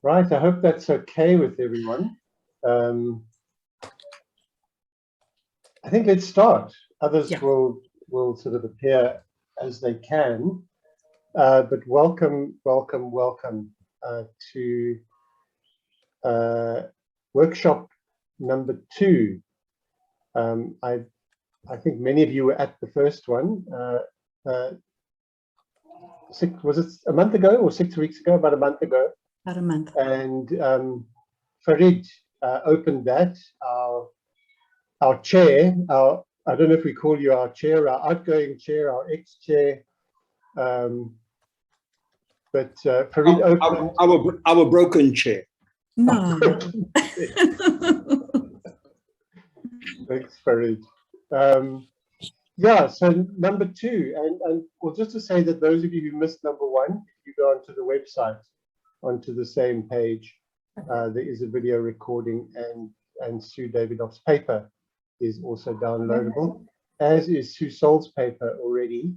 Right, I hope that's okay with everyone. I think let's start. Others will sort of appear as they can. But welcome to workshop number 2. I think many of you were at the first one. Was it a month ago or 6 weeks ago? About a month ago. About a month. And Farid opened that. Our chair, I don't know if we call you our chair, our outgoing chair, our ex-chair. But Farid opened our broken chair. No. Thanks, Farid. Yeah, so number 2, and well, just to say that those of you who missed number 1, if you go onto the website, onto the same page, there is a video recording, and Sue Davidoff's paper is also downloadable, as is Sue Soal's paper already,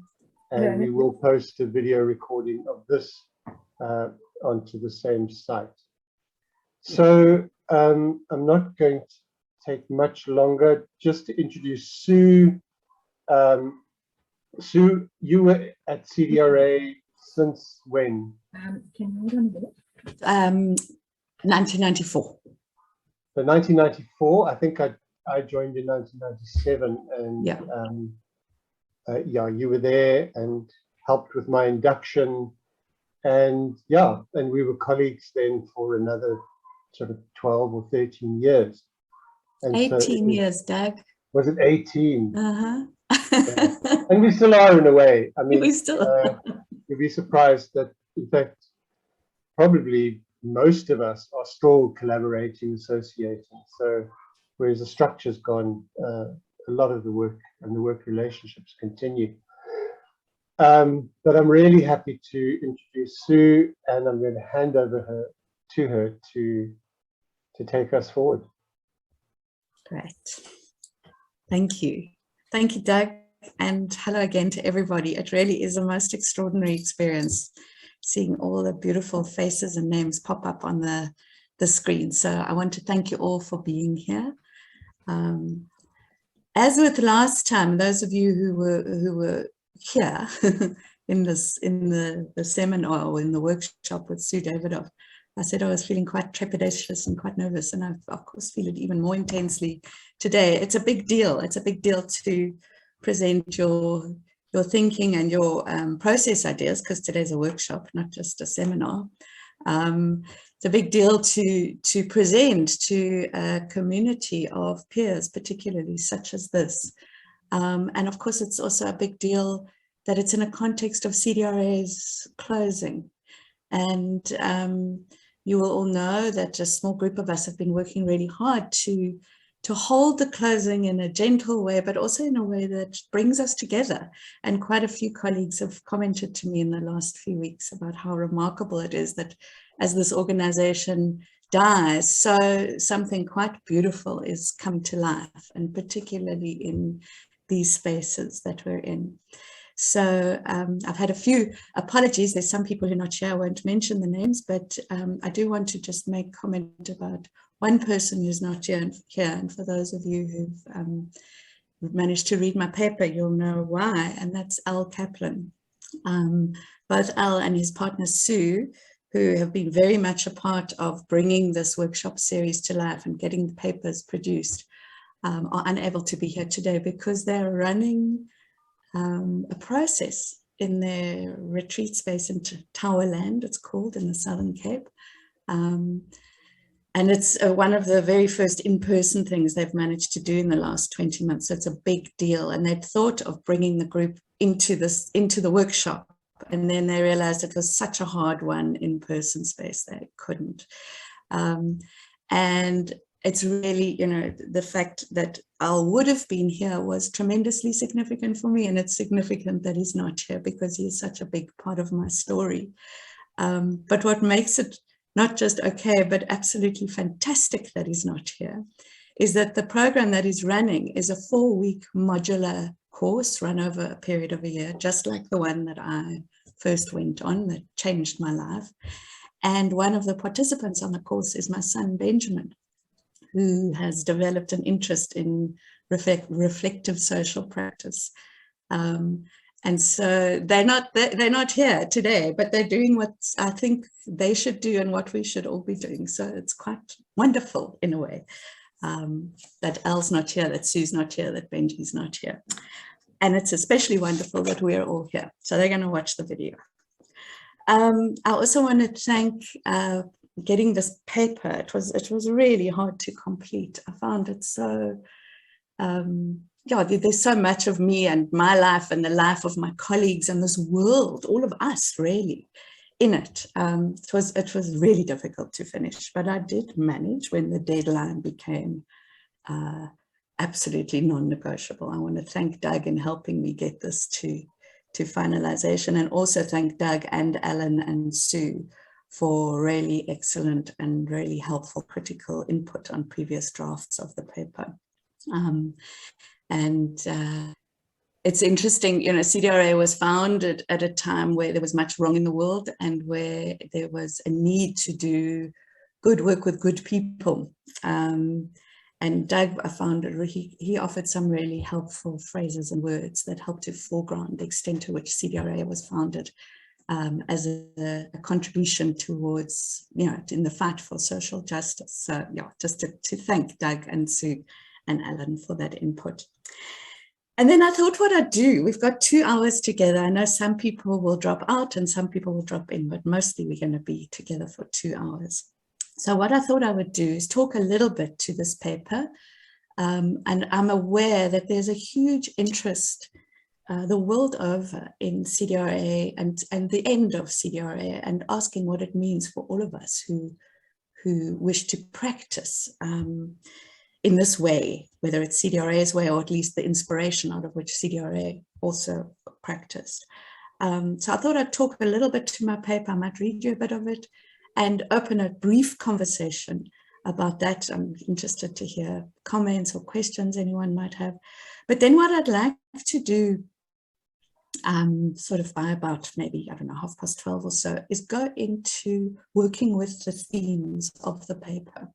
and we will post a video recording of this onto the same site. So I'm not going to take much longer, just to introduce Sue. Sue, you were at Cdra since when? Can you hold on a minute? 1994. So 1994, I think I joined in 1997, and yeah, you were there and helped with my induction, and yeah, and we were colleagues then for another sort of 12 or 13 years. And 18 years, Doug. Was it 18? Uh-huh. Yeah. And we still are in a way. I mean, we still you'd be surprised that, in fact, probably most of us are still collaborating, associating. So whereas the structure's gone, a lot of the work and the work relationships continue. But I'm really happy to introduce Sue, and I'm going to hand over to her to take us forward. Great. Thank you. Thank you, Doug. And hello again to everybody. It really is a most extraordinary experience seeing all the beautiful faces and names pop up on the screen. So I want to thank you all for being here. As with last time, those of you who were here in the seminar or in the workshop with Sue Davidoff, I said I was feeling quite trepidatious and quite nervous, and I of course feel it even more intensely today. It's a big deal. It's a big deal to present your thinking and your process ideas, because today's a workshop, not just a seminar. It's a big deal to present to a community of peers, particularly such as this. And of course, it's also a big deal that it's in a context of Cdra's closing. And you will all know that a small group of us have been working really hard to hold the closing in a gentle way, but also in a way that brings us together. And quite a few colleagues have commented to me in the last few weeks about how remarkable it is that as this organization dies, so something quite beautiful is come to life, and particularly in these spaces that we're in. So I've had a few apologies. There's some people who are not here. I won't mention the names, but I do want to just make comment about one person who's not here. And for those of you who've managed to read my paper, you'll know why, and that's Kaplan. Both Al and his partner Sue, who have been very much a part of bringing this workshop series to life and getting the papers produced, are unable to be here today because they're running a process in their retreat space in Towerland, it's called, in the Southern Cape. And it's one of the very first in-person things they've managed to do in the last 20 months. So it's a big deal. And they'd thought of bringing the group into the workshop. And then they realized it was such a hard one in-person space, they couldn't. And it's really, you know, the fact that Al would have been here was tremendously significant for me. And it's significant that he's not here because he is such a big part of my story. But what makes it not just okay, but absolutely fantastic that he's not here, is that the program that he's running is a 4-week modular course run over a period of a year, just like the one that I first went on that changed my life. And one of the participants on the course is my son, Benjamin, who has developed an interest in reflective social practice. And so they're not here today, but they're doing what I think they should do and what we should all be doing. So it's quite wonderful in a way that Elle's not here, that Sue's not here, that Benji's not here. And it's especially wonderful that we're all here. So they're going to watch the video. I also want to thank getting this paper. It was really hard to complete. I found it so, yeah, there's so much of me and my life and the life of my colleagues and this world, all of us really in it. It was really difficult to finish, but I did manage when the deadline became absolutely non-negotiable. I want to thank Doug in helping me get this to finalization, and also thank Doug and Alan and Sue for really excellent and really helpful critical input on previous drafts of the paper. It's interesting, you know, Cdra was founded at a time where there was much wrong in the world and where there was a need to do good work with good people. And Doug, I found, he offered some really helpful phrases and words that helped to foreground the extent to which Cdra was founded as a contribution towards, you know, in the fight for social justice. So yeah, just to thank Doug and Sue and Alan for that input. And then I thought what I'd do, we've got 2 hours together. I know some people will drop out and some people will drop in, but mostly we're going to be together for 2 hours. So what I thought I would do is talk a little bit to this paper. And I'm aware that there's a huge interest the world over in Cdra and the end of Cdra, and asking what it means for all of us who wish to practice in this way, whether it's Cdra's way or at least the inspiration out of which Cdra also practiced. So I thought I'd talk a little bit to my paper. I might read you a bit of it and open a brief conversation about that. I'm interested to hear comments or questions anyone might have. But then what I'd like to do, sort of by about maybe, I don't know, 12:30 or so, is go into working with the themes of the paper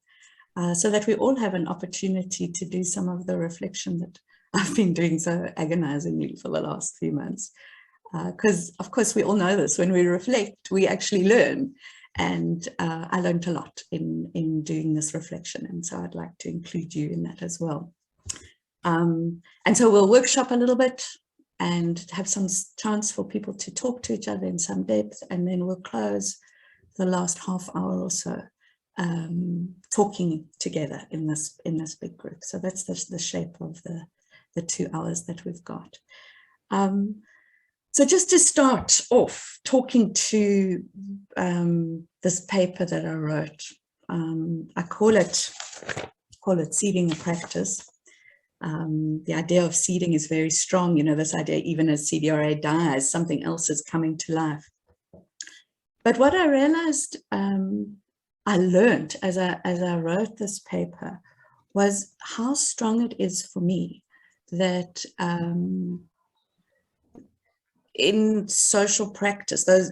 so that we all have an opportunity to do some of the reflection that I've been doing so agonizingly for the last few months. Because of course we all know this, when we reflect, we actually learn. And I learned a lot in doing this reflection. And so I'd like to include you in that as well. And so we'll workshop a little bit and have some chance for people to talk to each other in some depth. And then we'll close the last half hour or so talking together in this big group. So that's the shape of the 2 hours that we've got. So just to start off, talking to this paper that I wrote, I call it Seeding a Practice. The idea of seeding is very strong, you know, this idea, even as Cdra dies, something else is coming to life. But what I realized, I learned as I wrote this paper, was how strong it is for me that in social practice, I was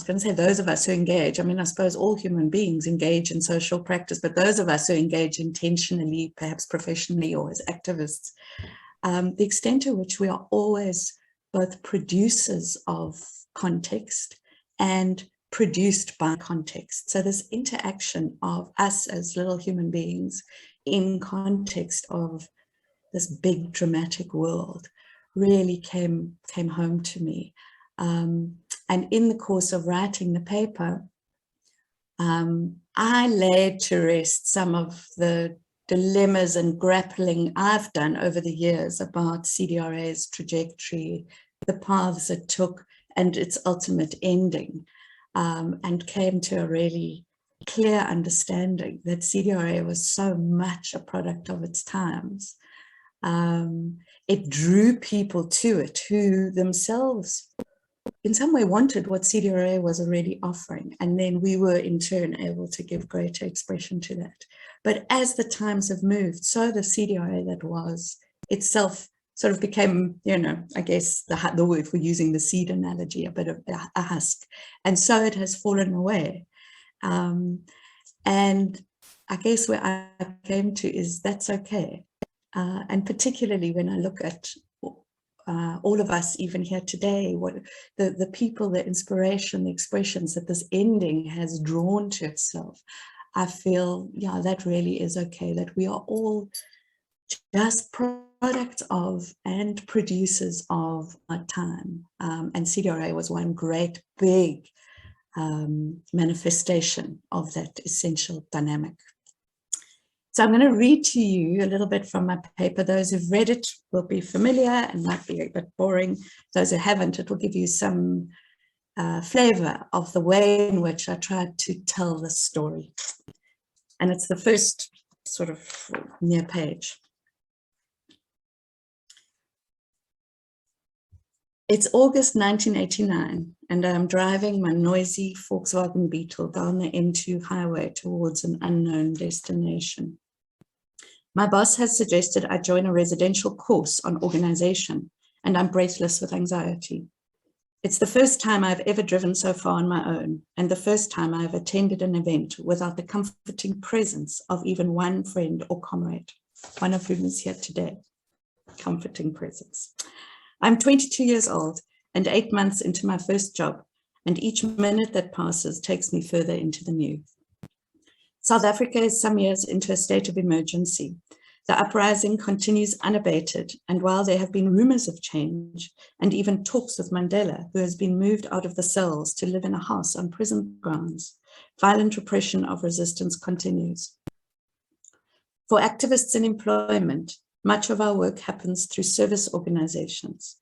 going to say those of us who engage, I mean, I suppose all human beings engage in social practice, but those of us who engage intentionally, perhaps professionally or as activists, the extent to which we are always both producers of context and produced by context. So this interaction of us as little human beings in context of this big dramatic world really came home to me. And in the course of writing the paper, I laid to rest some of the dilemmas and grappling I've done over the years about Cdra's trajectory, the paths it took, and its ultimate ending, and came to a really clear understanding that Cdra was so much a product of its times. It drew people to it who themselves in some way wanted what Cdra was already offering, and then we were in turn able to give greater expression to that. But as the times have moved, so the Cdra that was itself sort of became, you know, I guess the word for using the seed analogy, a bit of a husk. And so it has fallen away. And I guess where I came to is that's okay. And particularly when I look at all of us, even here today, what the people, the inspiration, the expressions that this ending has drawn to itself, I feel, yeah, that really is okay, that we are all just products of and producers of our time. And Cdra was one great big manifestation of that essential dynamic. So I'm going to read to you a little bit from my paper. Those who've read it will be familiar and might be a bit boring. Those who haven't, it will give you some flavor of the way in which I tried to tell the story. And it's the first sort of near page. It's August 1989, and I'm driving my noisy Volkswagen Beetle down the M2 highway towards an unknown destination. My boss has suggested I join a residential course on organization, and I'm breathless with anxiety. It's the first time I've ever driven so far on my own, and the first time I've attended an event without the comforting presence of even one friend or comrade, one of whom is here today. Comforting presence. I'm 22 years old and 8 months into my first job, and each minute that passes takes me further into the new. South Africa is some years into a state of emergency. The uprising continues unabated, and while there have been rumors of change and even talks with Mandela, who has been moved out of the cells to live in a house on prison grounds, violent repression of resistance continues. For activists in employment, much of our work happens through service organizations.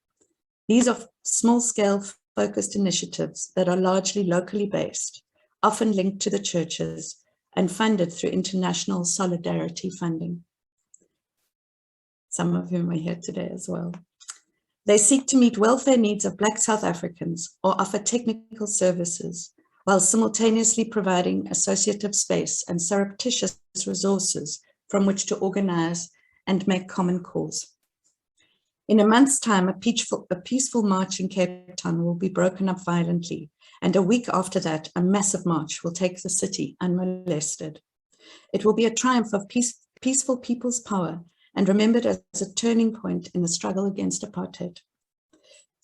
These are small-scale focused initiatives that are largely locally based, often linked to the churches, and funded through international solidarity funding, some of whom are here today as well. They seek to meet welfare needs of Black South Africans or offer technical services, while simultaneously providing associative space and surreptitious resources from which to organize and make common cause. In a month's time, a peaceful march in Cape Town will be broken up violently, and a week after that, a massive march will take the city unmolested. It will be a triumph of peaceful people's power and remembered as a turning point in the struggle against apartheid.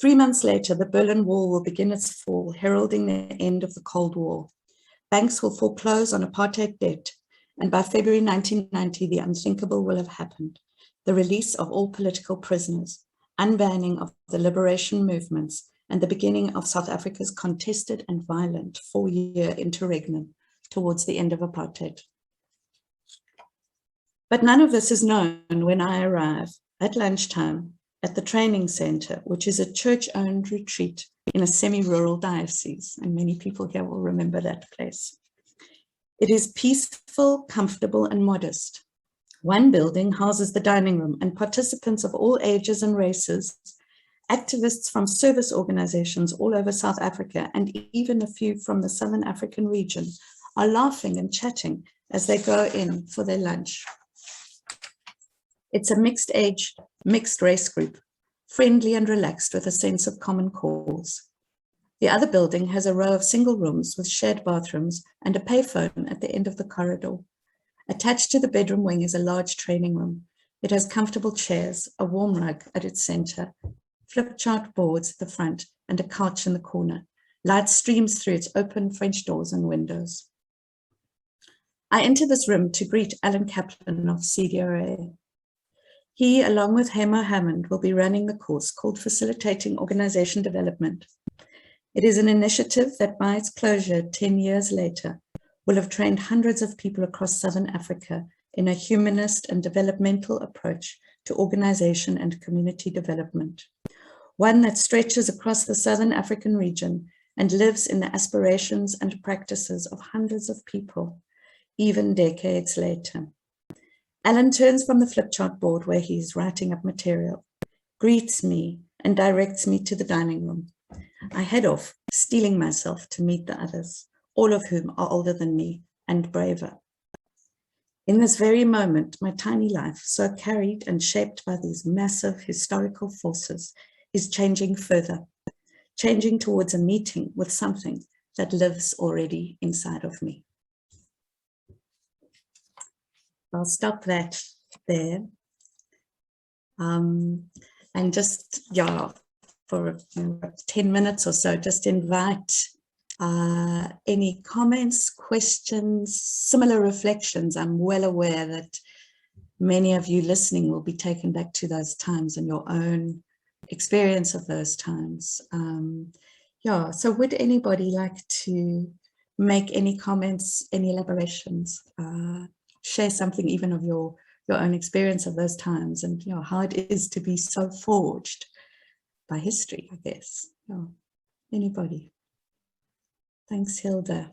3 months later, the Berlin Wall will begin its fall, heralding the end of the Cold War. Banks will foreclose on apartheid debt, and by February 1990, the unthinkable will have happened. The release of all political prisoners, unbanning of the liberation movements, and the beginning of South Africa's contested and violent 4-year interregnum towards the end of apartheid. But none of this is known when I arrive at lunchtime at the training center, which is a church-owned retreat in a semi-rural diocese, and many people here will remember that place. It is peaceful, comfortable, and modest. One building houses the dining room, and participants of all ages and races, activists from service organizations all over South Africa, and even a few from the Southern African region, are laughing and chatting as they go in for their lunch. It's a mixed age, mixed race group, friendly and relaxed with a sense of common cause. The other building has a row of single rooms with shared bathrooms and a payphone at the end of the corridor. Attached to the bedroom wing is a large training room. It has comfortable chairs, a warm rug at its center, flip chart boards at the front, and a couch in the corner. Light streams through its open French doors and windows. I enter this room to greet Alan Kaplan of Cdra. He, along with Hamo Hammond, will be running the course called Facilitating Organization Development. It is an initiative that by its closure 10 years later will have trained hundreds of people across Southern Africa in a humanist and developmental approach to organization and community development, one that stretches across the Southern African region and lives in the aspirations and practices of hundreds of people, even decades later. Alan turns from the flip chart board where he is writing up material, greets me, and directs me to the dining room. I head off, steeling myself to meet the others, all of whom are older than me and braver. In this very moment, my tiny life, so carried and shaped by these massive historical forces, is changing further, changing towards a meeting with something that lives already inside of me. I'll stop that there. And just, yeah, for 10 minutes or so, just invite any comments, questions, similar reflections. I'm well aware that many of you listening will be taken back to those times and your own experience of those times. Yeah, so would anybody like to make any comments, any elaborations, share something even of your own experience of those times and how it is to be so forged by history, I guess. Yeah. Anybody? Thanks, Hilda.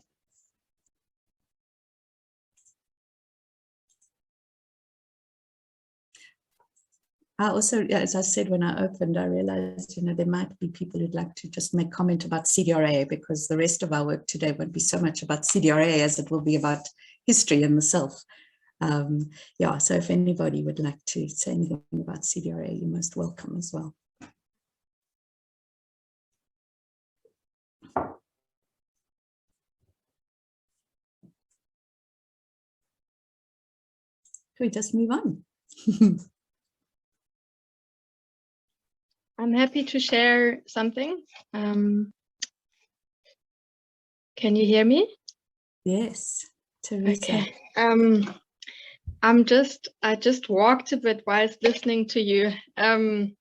I also, as I said when I opened, I realized, there might be people who'd like to just make comment about Cdra, because the rest of our work today won't be so much about Cdra as it will be about history and the self. Yeah, so if anybody would like to say anything about Cdra, you're most welcome as well. Can we just move on? I'm happy to share something. Can you hear me? Yes, Teresa. Okay. I just walked a bit whilst listening to you. And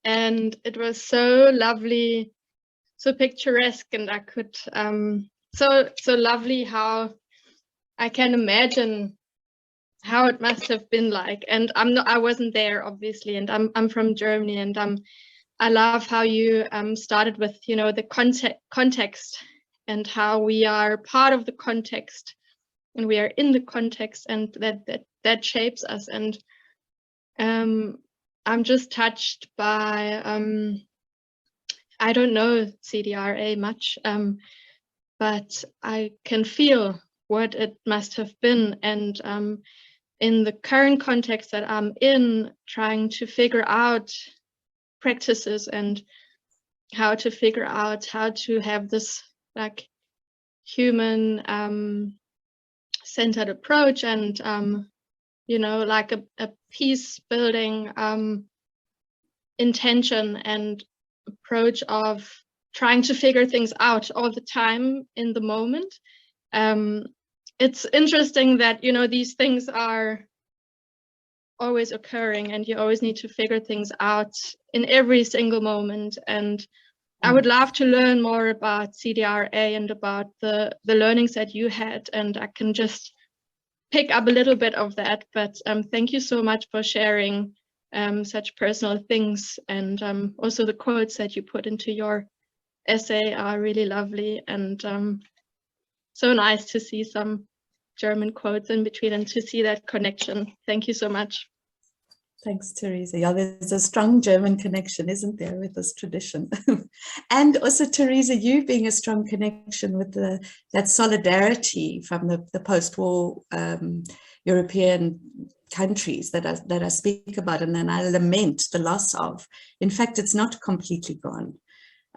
it was so lovely, so picturesque, and I could so lovely how I can imagine how it must have been like. And I wasn't there, obviously, and I'm from Germany, and I love how you started with the context and how we are part of the context and we are in the context, and that shapes us. And I'm just touched by I don't know Cdra much, but I can feel what it must have been. And in the current context that I'm in, trying to figure out practices and how to figure out how to have this like human centered approach, and like a peace building intention and approach of trying to figure things out all the time in the moment. It's interesting that these things are always occurring, and you always need to figure things out in every single moment. And I would love to learn more about Cdra and about the learnings that you had, and I can just pick up a little bit of that. But thank you so much for sharing such personal things, and also the quotes that you put into your essay are really lovely, and so nice to see some German quotes in between and to see that connection. Thank you so much. Thanks, Teresa. Yeah, there's a strong German connection, isn't there, with this tradition? And also, Teresa, you being a strong connection with that solidarity from the post-war European countries that I speak about, and then I lament the loss of. In fact, it's not completely gone.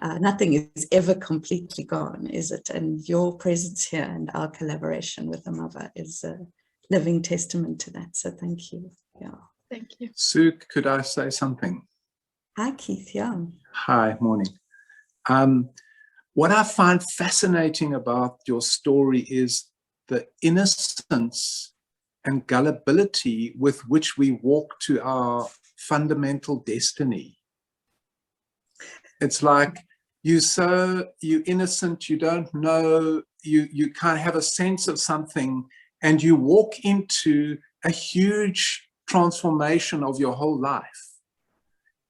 Nothing is ever completely gone, is it? And your presence here and our collaboration with the mother is a living testament to that. So thank you. Yeah. Thank you. Sue, could I say something? Hi, Keith. Yeah. Hi, morning. What I find fascinating about your story is the innocence and gullibility with which we walk to our fundamental destiny. It's like you're innocent, you don't know, you can't have a sense of something, and you walk into a huge transformation of your whole life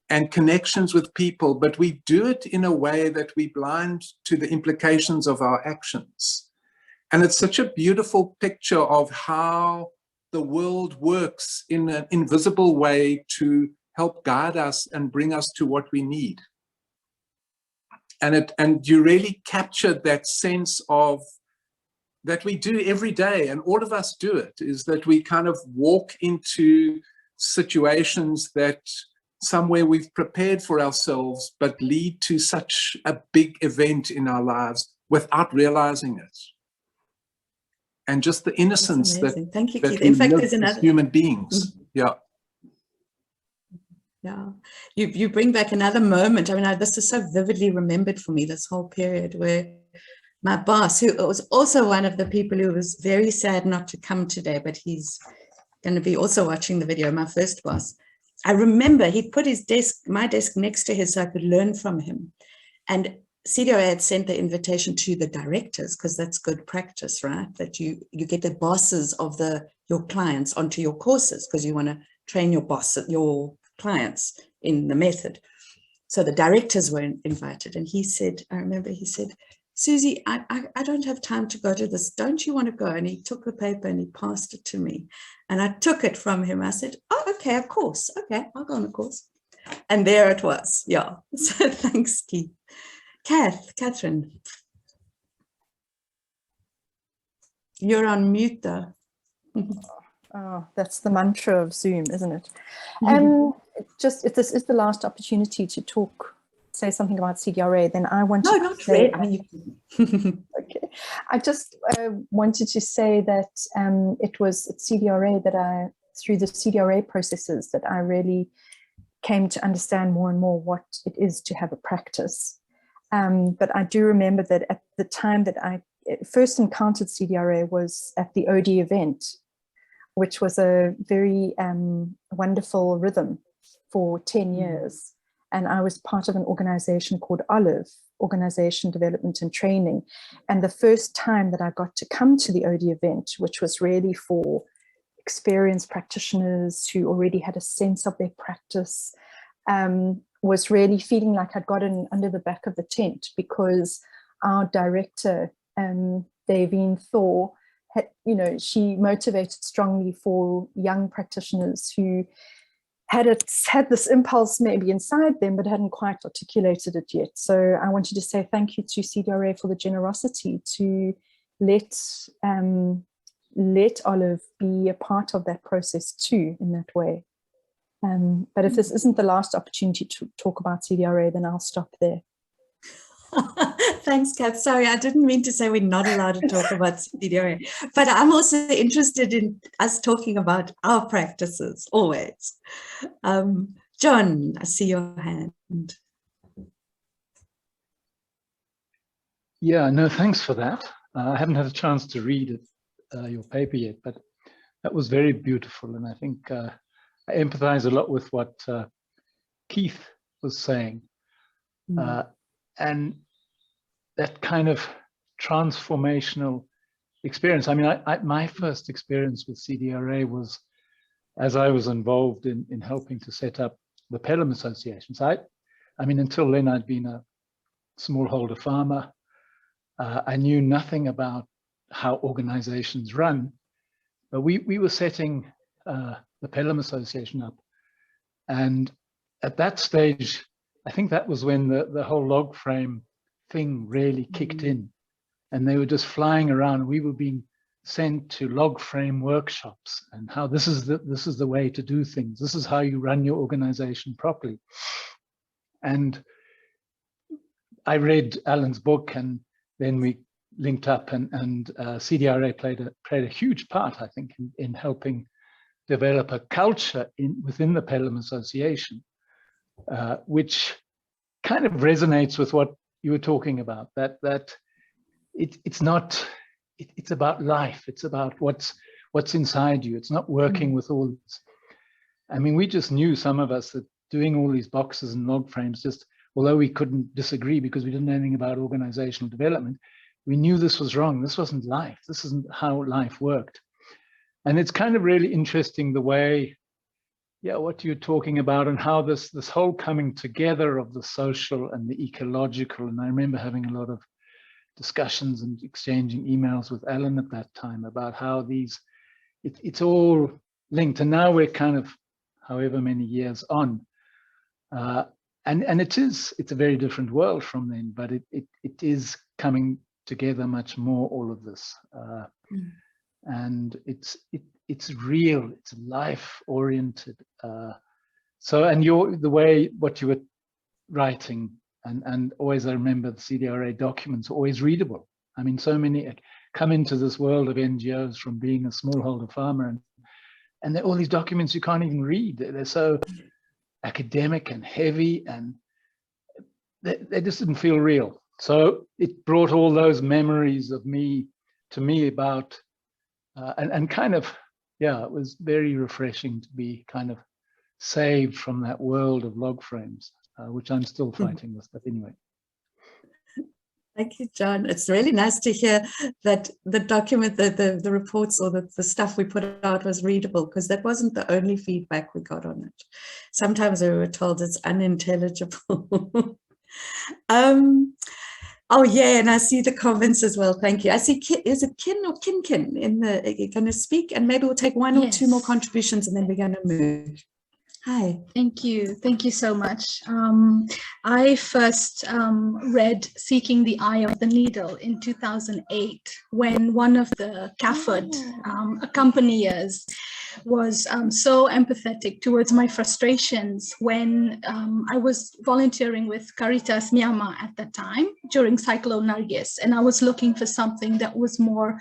and connections with people, but we do it in a way that we blind to the implications of our actions. And it's such a beautiful picture of how the world works in an invisible way to help guide us and bring us to what we need. And you really captured that sense of that we do every day, and all of us do it, is that we kind of walk into situations that somewhere we've prepared for ourselves, but lead to such a big event in our lives without realizing it. And just the innocence that, Thank you, that Keith. we In fact, live there's as another human beings. Yeah. Yeah, you bring back another moment. I mean, this is so vividly remembered for me, this whole period where my boss, who was also one of the people who was very sad not to come today, but he's going to be also watching the video, my first boss. I remember he put his desk, my desk next to his so I could learn from him. And Cdra had sent the invitation to the directors, because that's good practice, right? That you get the bosses of your clients onto your courses, because you want to train your clients in the method. So the directors were invited, and he said, I remember he said, Susie, I don't have time to go to this. Don't you want to go? And he took the paper and he passed it to me. And I took it from him. I said, oh, okay, of course. Okay, I'll go on the course. And there it was. Yeah. So thanks, Keith. Catherine. You're on mute though. Oh, that's the mantra of Zoom, isn't it? Just if this is the last opportunity to say something about CDRA, then I want to not say, really. I mean, okay. I just wanted to say that it was at CDRA that through the CDRA processes, that I really came to understand more and more what it is to have a practice. But I do remember that at the time that I first encountered CDRA was at the OD event, which was a very wonderful rhythm for 10 years. And I was part of an organization called OLIVE, Organization Development and Training. And the first time that I got to come to the OD event, which was really for experienced practitioners who already had a sense of their practice, was really feeling like I'd gotten under the back of the tent, because our director, Davine Thor, she motivated strongly for young practitioners who had this impulse maybe inside them, but hadn't quite articulated it yet. So I wanted to say thank you to CDRA for the generosity to let Olive be a part of that process too, in that way. But if this isn't the last opportunity to talk about CDRA, then I'll stop there. Thanks, Kath. Sorry, I didn't mean to say we're not allowed to talk about CDRA, but I'm also interested in us talking about our practices always. John, I see your hand. Yeah, no, thanks for that. I haven't had a chance to read it, your paper yet, but that was very beautiful. And I think I empathize a lot with what Keith was saying. And that kind of transformational experience. I mean, my first experience with CDRA was as I was involved in helping to set up the Pelham Association. So I mean, until then, I'd been a smallholder farmer. I knew nothing about how organizations run, but we were setting the Pelham Association up. And at that stage, I think that was when the whole log frame thing really kicked in, and they were just flying around. We were being sent to log frame workshops, and how this is the way to do things. This is how you run your organization properly. And I read Alan's book, and then we linked up, and CDRA played a huge part, I think, in helping develop a culture within the Pelham Association, which kind of resonates with what you were talking about, that it's about life. It's about what's inside you. It's not working with all this. I mean, we just knew, some of us, that doing all these boxes and log frames, just although we couldn't disagree because we didn't know anything about organizational development, we knew this was wrong. This wasn't life. This isn't how life worked. And it's kind of really interesting the way, what you're talking about, and how this whole coming together of the social and the ecological. And I remember having a lot of discussions and exchanging emails with Alan at that time about how it's all linked. And now we're kind of however many years on. And it's a very different world from then, but it is coming together much more, all of this. And it's real, it's life oriented. So, and the way what you were writing, and always I remember the CDRA documents are always readable. I mean, so many come into this world of NGOs from being a smallholder farmer, and there are all these documents you can't even read. They're so academic and heavy, and they just didn't feel real. So it brought all those memories of to me about, and kind of, yeah, it was very refreshing to be kind of saved from that world of log frames, which I'm still fighting with, but anyway. Thank you, John. It's really nice to hear that the document, the reports or the stuff we put out was readable, because that wasn't the only feedback we got on it. Sometimes we were told it's unintelligible. Oh yeah, and I see the comments as well. Thank you. I see, is it Kin or Kinkin in the, you're going to speak, and maybe we'll take one or two more contributions and then we're going to move. Hi. Thank you. Thank you so much. I first read Seeking the Eye of the Needle in 2008, when one of the CAFOD accompaniers was so empathetic towards my frustrations when I was volunteering with Caritas Myanmar at that time during Cyclone Nargis, and I was looking for something that was more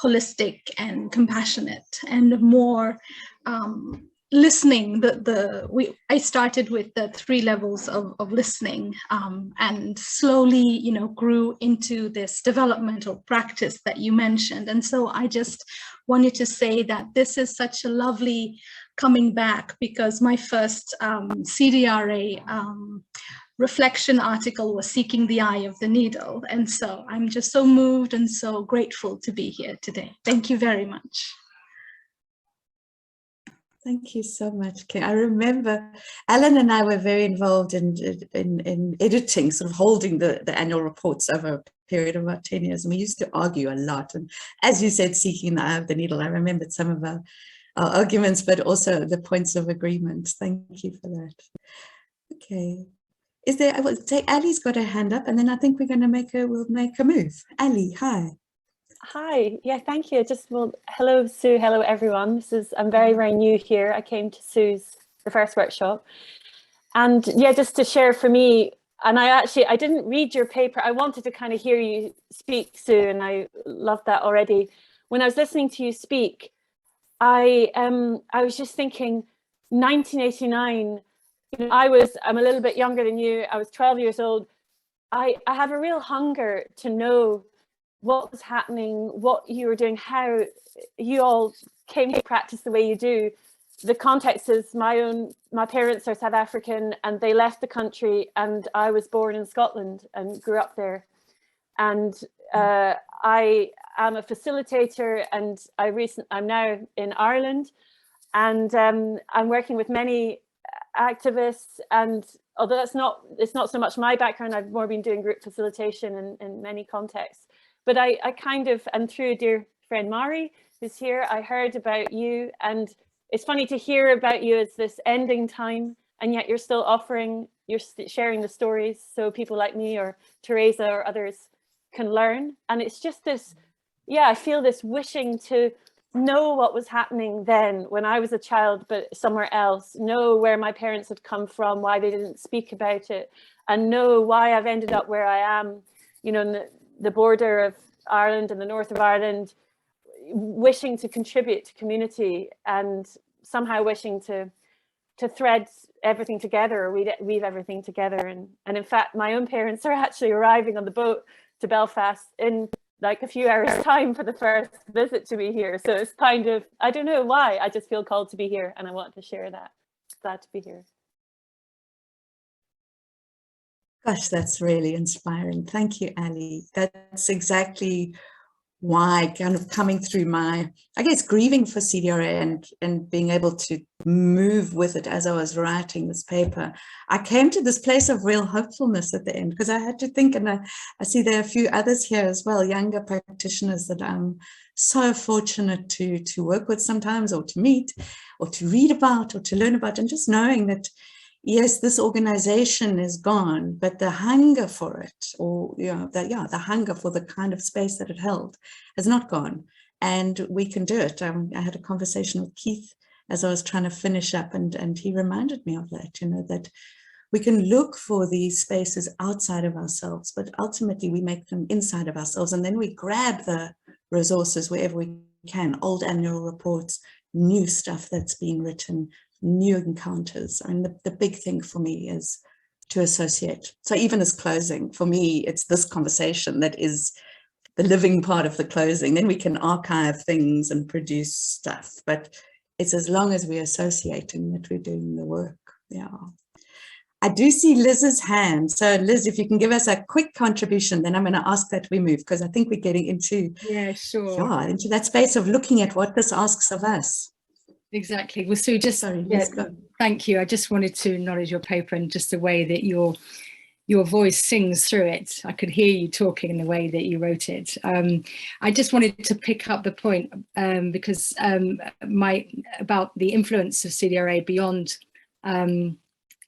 holistic and compassionate and more listening. I started with the 3 levels of listening, and slowly, grew into this developmental practice that you mentioned. And so I just wanted to say that this is such a lovely coming back, because my first CDRA reflection article was Seeking the Eye of the Needle. And so I'm just so moved and so grateful to be here today. Thank you very much. Thank you so much, Kay. I remember Alan and I were very involved in editing, sort of holding the annual reports over a period of about 10 years. And we used to argue a lot. And as you said, Seeking the Eye of the Needle, I remembered some of our arguments, but also the points of agreement. Thank you for that. Okay. Is there, I will say Ali's got her hand up, and then I think we're going to we'll make a move. Ali, hi. Hi, yeah, thank you. Hello, Sue. Hello, everyone. I'm very, very new here. I came to the first workshop. And yeah, just to share for me, and I didn't read your paper. I wanted to kind of hear you speak, Sue, and I loved that already. When I was listening to you speak, I was just thinking 1989, I'm a little bit younger than you. I was 12 years old. I have a real hunger to know what was happening, what you were doing, how you all came to practice the way you do. The context is my parents are South African, and they left the country, and I was born in Scotland and grew up there. And I am a facilitator, and I'm now in Ireland, and I'm working with many activists. And although it's not so much my background, I've more been doing group facilitation in many contexts. But I kind of, and through a dear friend Mari, who's here, I heard about you, and it's funny to hear about you as this ending time, and yet you're still you're sharing the stories so people like me or Teresa or others can learn. And it's just this, yeah, I feel this wishing to know what was happening then when I was a child, but somewhere else, know where my parents had come from, why they didn't speak about it, and know why I've ended up where I am, in the border of Ireland and the north of Ireland, wishing to contribute to community and somehow wishing to thread everything together, or weave everything together. And in fact, my own parents are actually arriving on the boat to Belfast in like a few hours time for the first visit to me here. So it's kind of, I don't know why, I just feel called to be here, and I want to share that. Glad to be here. Gosh, that's really inspiring. Thank you, Ali. That's exactly why, kind of coming through my, I guess, grieving for CDRA and being able to move with it as I was writing this paper, I came to this place of real hopefulness at the end, because I had to think, and I see there are a few others here as well, younger practitioners that I'm so fortunate to work with sometimes, or to meet, or to read about, or to learn about, and just knowing that, yes, this organization is gone, but the hunger for it, or the hunger for the kind of space that it held has not gone. And we can do it. I had a conversation with Keith as I was trying to finish up, and he reminded me of that, that we can look for these spaces outside of ourselves, but ultimately we make them inside of ourselves. And then we grab the resources wherever we can, old annual reports, new stuff that's been written, new encounters. I mean, the big thing for me is to associate. So even as closing, for me, it's this conversation that is the living part of the closing. Then we can archive things and produce stuff, but it's as long as we're associating that we're doing the work. Yeah. I do see Liz's hand. So Liz, if you can give us a quick contribution, then I'm going to ask that we move, because I think we're getting into, into that space of looking at what this asks of us. Exactly. Well, Sue, just thank you. I just wanted to acknowledge your paper and just the way that your voice sings through it. I could hear you talking in the way that you wrote it. I just wanted to pick up the point because about the influence of CDRA beyond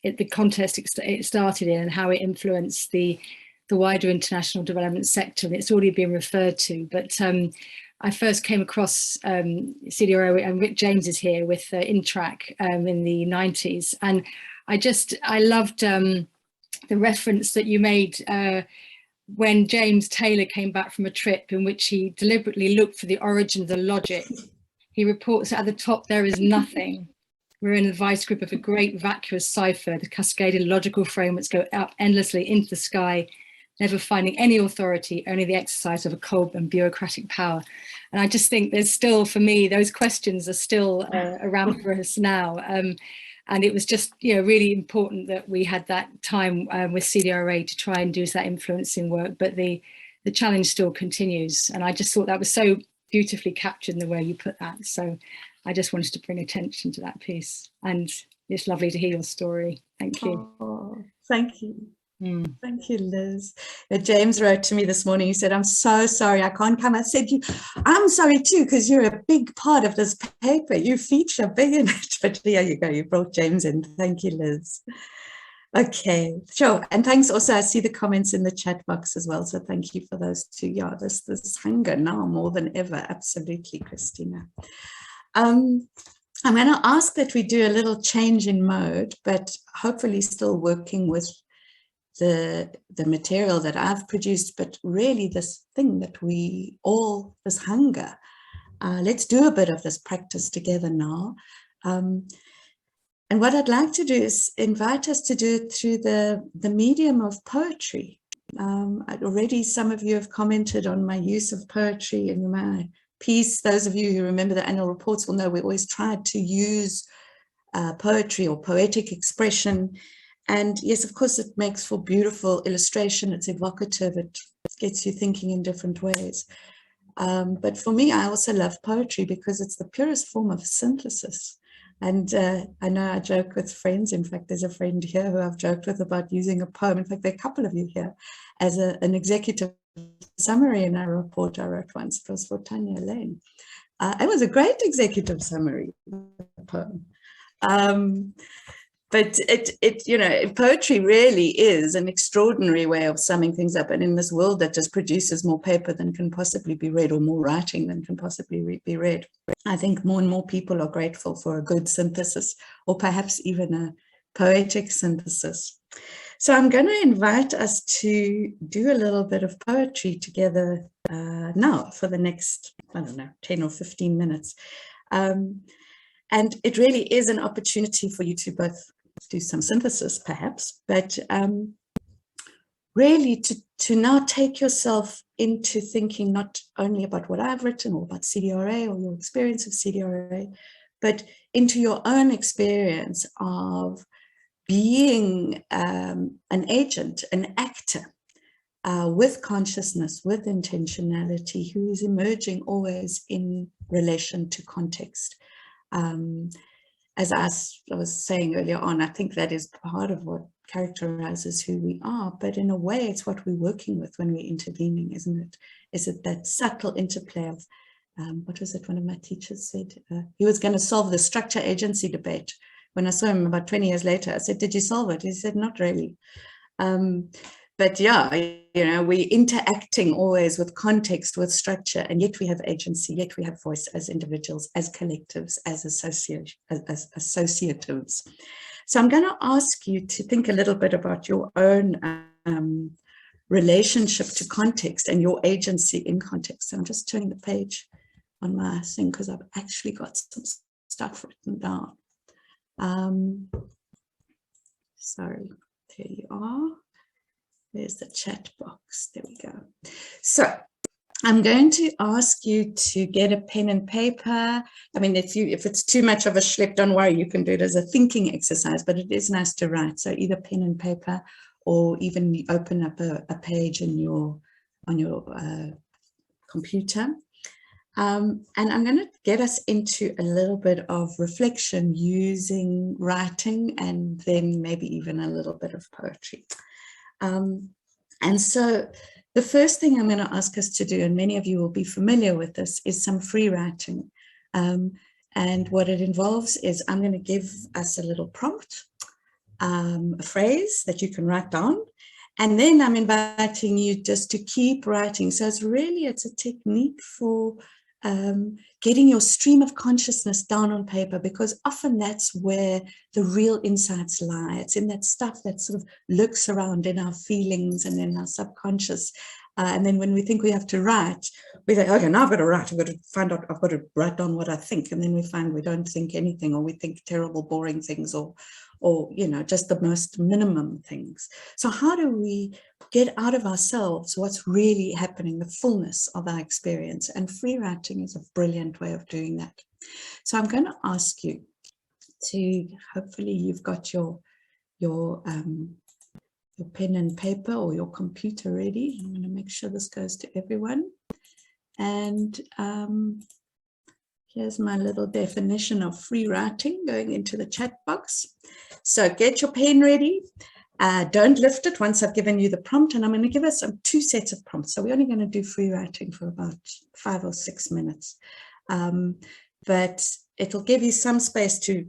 the context it started in, and how it influenced the wider international development sector. And it's already been referred to, but I first came across CDRA, and Rick James is here with Intrac in the 90s. And I loved the reference that you made when James Taylor came back from a trip in which he deliberately looked for the origin of the logic. He reports that at the top there is nothing. We're in the vice grip of a great vacuous cipher. The cascaded logical frameworks go up endlessly into the sky, never finding any authority, only the exercise of a cold and bureaucratic power. And I just think there's still, for me, those questions are still around for us now. And it was just, really important that we had that time with CDRA to try and do that influencing work. But the challenge still continues. And I just thought that was so beautifully captured in the way you put that. So I just wanted to bring attention to that piece. And it's lovely to hear your story. Thank you. Oh, thank you. Thank you, Liz. James wrote to me this morning. He said, I'm so sorry I can't come. I said, I'm sorry too, because you're a big part of this paper. You feature big in it. But here you go. You brought James in. Thank you, Liz. Okay, sure. And thanks also. I see the comments in the chat box as well. So thank you for those too. Yeah, this hunger now more than ever. Absolutely, Christina. I'm going to ask that we do a little change in mode, but hopefully still working with the material that I've produced, but really this thing that this hunger. Let's do a bit of this practice together now. And what I'd like to do is invite us to do it through the medium of poetry. Already some of you have commented on my use of poetry in my piece. Those of you who remember the annual reports will know we always tried to use poetry or poetic expression. And yes, of course, it makes for beautiful illustration. It's evocative. It gets you thinking in different ways. But for me, I also love poetry because it's the purest form of synthesis. And I know I joke with friends. In fact, there's a friend here who I've joked with about using a poem. In fact, there are a couple of you here as an executive summary in a report I wrote once. It was for Tanya Lane. It was a great executive summary poem. But poetry really is an extraordinary way of summing things up. And in this world that just produces more paper than can possibly be read, or more writing than can possibly be read, I think more and more people are grateful for a good synthesis, or perhaps even a poetic synthesis. So I'm going to invite us to do a little bit of poetry together now for the next, 10 or 15 minutes. And it really is an opportunity for you to both do some synthesis, perhaps, but really to now take yourself into thinking not only about what I've written or about CDRA or your experience of CDRA, but into your own experience of being an agent, an actor with consciousness, with intentionality, who is emerging always in relation to context. As I was saying earlier on, I think that is part of what characterizes who we are, but in a way it's what we're working with when we're intervening, isn't it? Is it that subtle interplay of, what was it one of my teachers said? He was going to solve the structure agency debate when I saw him about 20 years later, I said, did you solve it? He said, not really. But yeah, you know, we're interacting always with context, with structure, and yet we have agency, yet we have voice as individuals, as collectives, as associatives. So I'm going to ask you to think a little bit about your own relationship to context and your agency in context. So I'm just turning the page on my thing because I've actually got some stuff written down. Sorry, there you are. There's the chat box. There we go. So I'm going to ask you to get a pen and paper. I mean, if it's too much of a schlep, don't worry, you can do it as a thinking exercise, but it is nice to write. So either pen and paper, or even open up a page on your computer. And I'm going to get us into a little bit of reflection using writing and then maybe even a little bit of poetry. And so the first thing I'm going to ask us to do, and many of you will be familiar with this, is some free writing. And what it involves is I'm going to give us a little prompt, a phrase that you can write down, and then I'm inviting you just to keep writing. So it's a technique for getting your stream of consciousness down on paper, because often that's where the real insights lie. It's in that stuff that sort of lurks around in our feelings and in our subconscious. And then when we think we have to write, we think, okay, now I've got to write. I've got to find out, I've got to write down what I think. And then we find we don't think anything, or we think terrible, boring things, or you know, just the most minimum things. So how do we get out of ourselves what's really happening, the fullness of our experience? And free writing is a brilliant way of doing that. So I'm going to ask you to, hopefully you've got your pen and paper or your computer ready. I'm going to make sure this goes to everyone. And here's my little definition of free writing going into the chat box. So get your pen ready. Don't lift it once I've given you the prompt, and I'm going to give us 2 sets of prompts. So we're only going to do free writing for about 5 or 6 minutes. But it'll give you some space to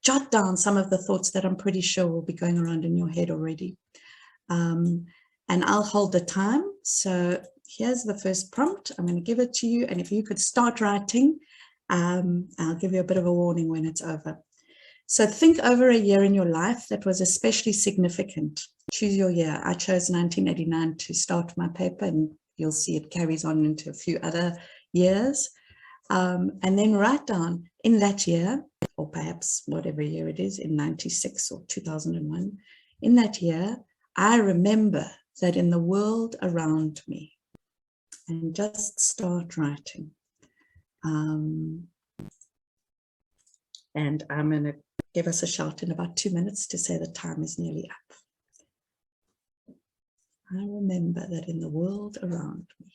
jot down some of the thoughts that I'm pretty sure will be going around in your head already. And I'll hold the time. So here's the first prompt. I'm going to give it to you. And if you could start writing, I'll give you a bit of a warning when it's over. So think over a year in your life that was especially significant. Choose your year. I chose 1989 to start my paper, and you'll see it carries on into a few other years. And then write down in that year, or perhaps whatever year it is, in 96 or 2001, in that year, I remember that in the world around me, and just start writing. And I'm going to give us a shout in about 2 minutes to say the time is nearly up. I remember that in the world around me.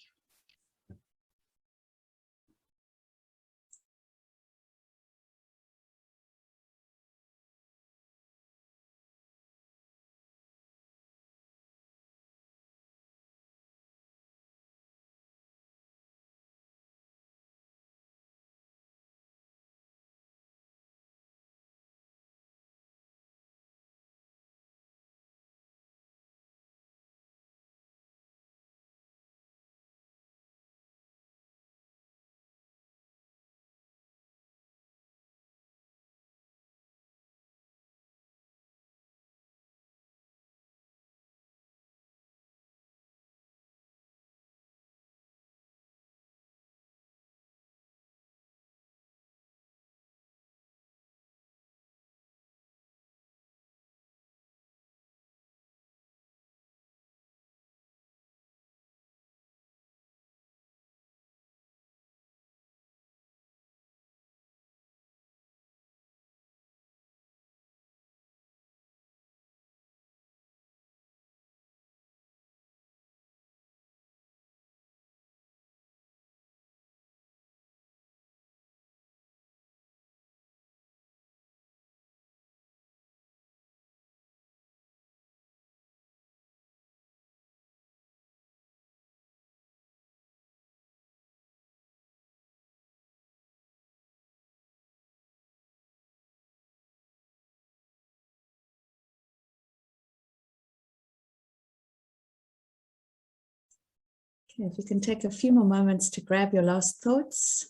Okay, if you can take a few more moments to grab your last thoughts.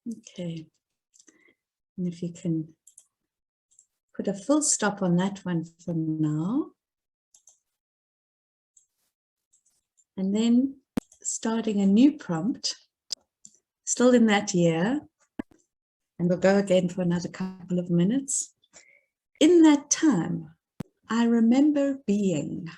Okay, and if you can put a full stop on that one for now. And then starting a new prompt, still in that year, and we'll go again for another couple of minutes. In that time, I remember being.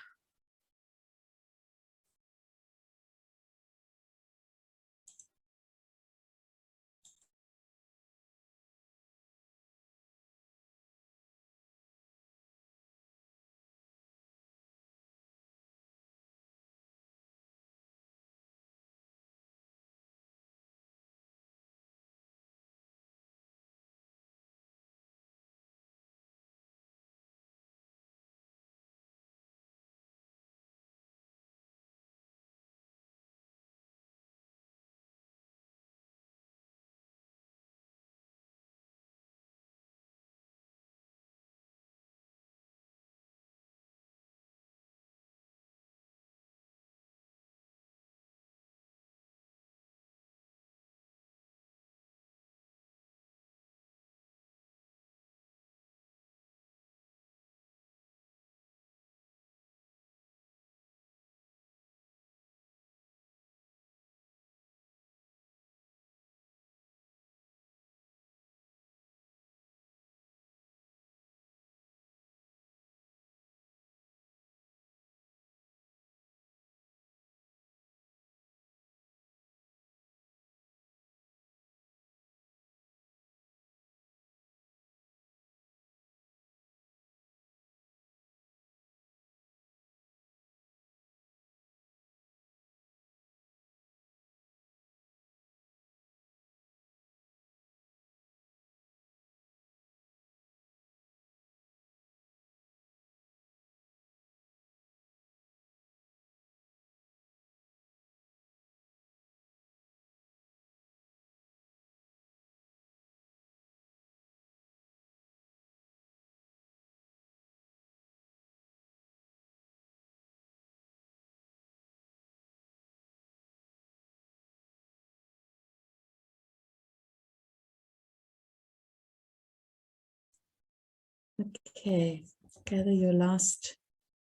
Okay, gather your last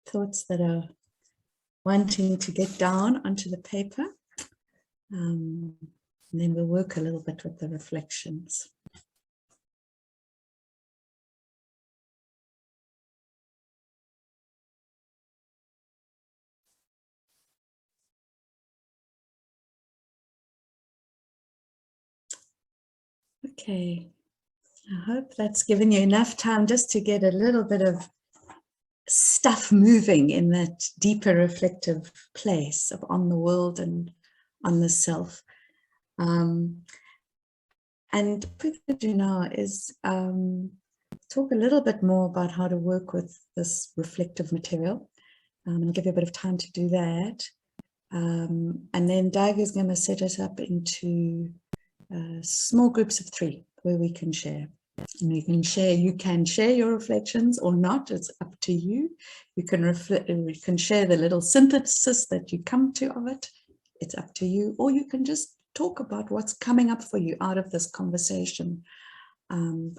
thoughts that are wanting to get down onto the paper. And then we'll work a little bit with the reflections. Okay, I hope that's given you enough time just to get a little bit of stuff moving in that deeper reflective place of on the world and on the self. And what we're going to do now is talk a little bit more about how to work with this reflective material. And give you a bit of time to do that. And then Dag is going to set us up into small groups of 3 where we can share. And you can share your reflections or not, it's up to you. You can share the little synthesis that you come to of it, it's up to you. Or you can just talk about what's coming up for you out of this conversation.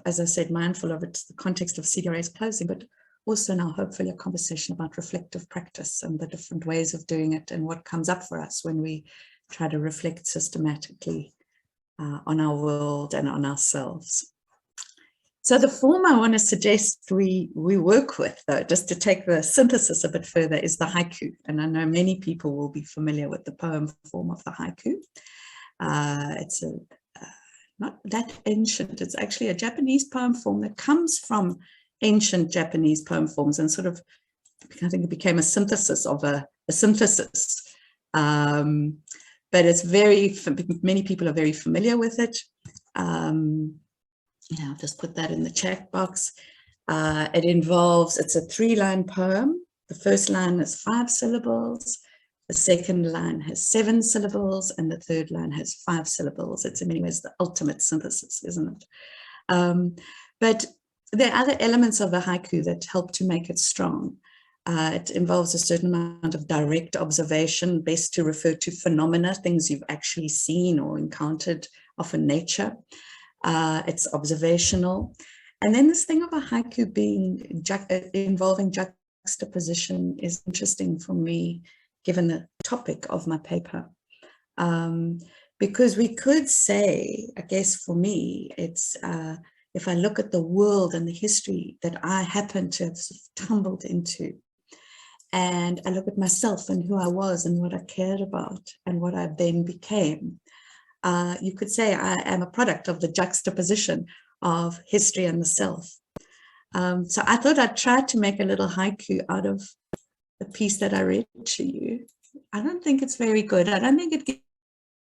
As I said, mindful of it, the context of Cdra's closing, but also now hopefully a conversation about reflective practice and the different ways of doing it and what comes up for us when we try to reflect systematically on our world and on ourselves. So the form I want to suggest we work with, though, just to take the synthesis a bit further, is the haiku. And I know many people will be familiar with the poem form of the haiku. It's not that ancient. It's actually a Japanese poem form that comes from ancient Japanese poem forms and sort of, I think it became a synthesis of a synthesis. But it's many people are very familiar with it. I'll just put that in the chat box. It's a 3-line poem The first line has 5 syllables, the second line has 7 syllables, and the third line has 5 syllables. It's in many ways the ultimate synthesis, isn't it? But there are other elements of a haiku that help to make it strong. It involves a certain amount of direct observation, best to refer to phenomena, things you've actually seen or encountered, often nature. It's observational. And then this thing of a haiku being involving juxtaposition is interesting for me, given the topic of my paper. Because we could say, I guess for me, it's if I look at the world and the history that I happen to have sort of tumbled into, and I look at myself and who I was and what I cared about and what I then became, you could say I am a product of the juxtaposition of history and the self. So I thought I'd try to make a little haiku out of the piece that I read to you. I don't think it's very good. I don't think it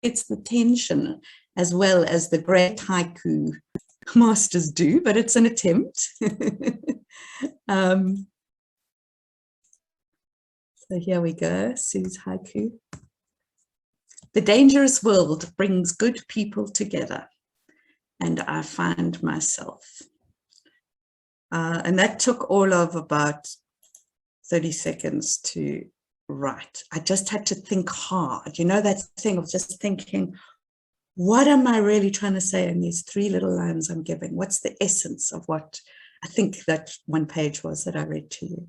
gets the tension as well as the great haiku masters do, but it's an attempt. So here we go, Sue's haiku. The dangerous world brings good people together, and I find myself. And that took all of about 30 seconds to write. I just had to think hard. You know, that thing of just thinking, what am I really trying to say in these 3 little lines I'm giving? What's the essence of what I think that one page was that I read to you?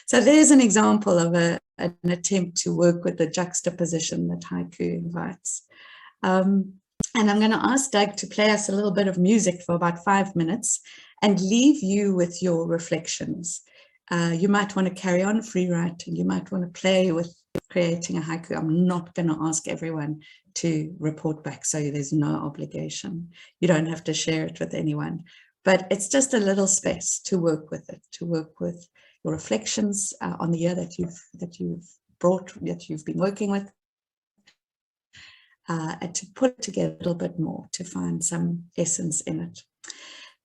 So there's an example of an attempt to work with the juxtaposition that haiku invites. And I'm going to ask Doug to play us a little bit of music for about 5 minutes and leave you with your reflections. You might want to carry on free writing. You might want to play with creating a haiku. I'm not going to ask everyone to report back, so there's no obligation. You don't have to share it with anyone, but it's just a little space to work with it, to work with your reflections on the year that you've been working with, and to put it together a little bit more, to find some essence in it.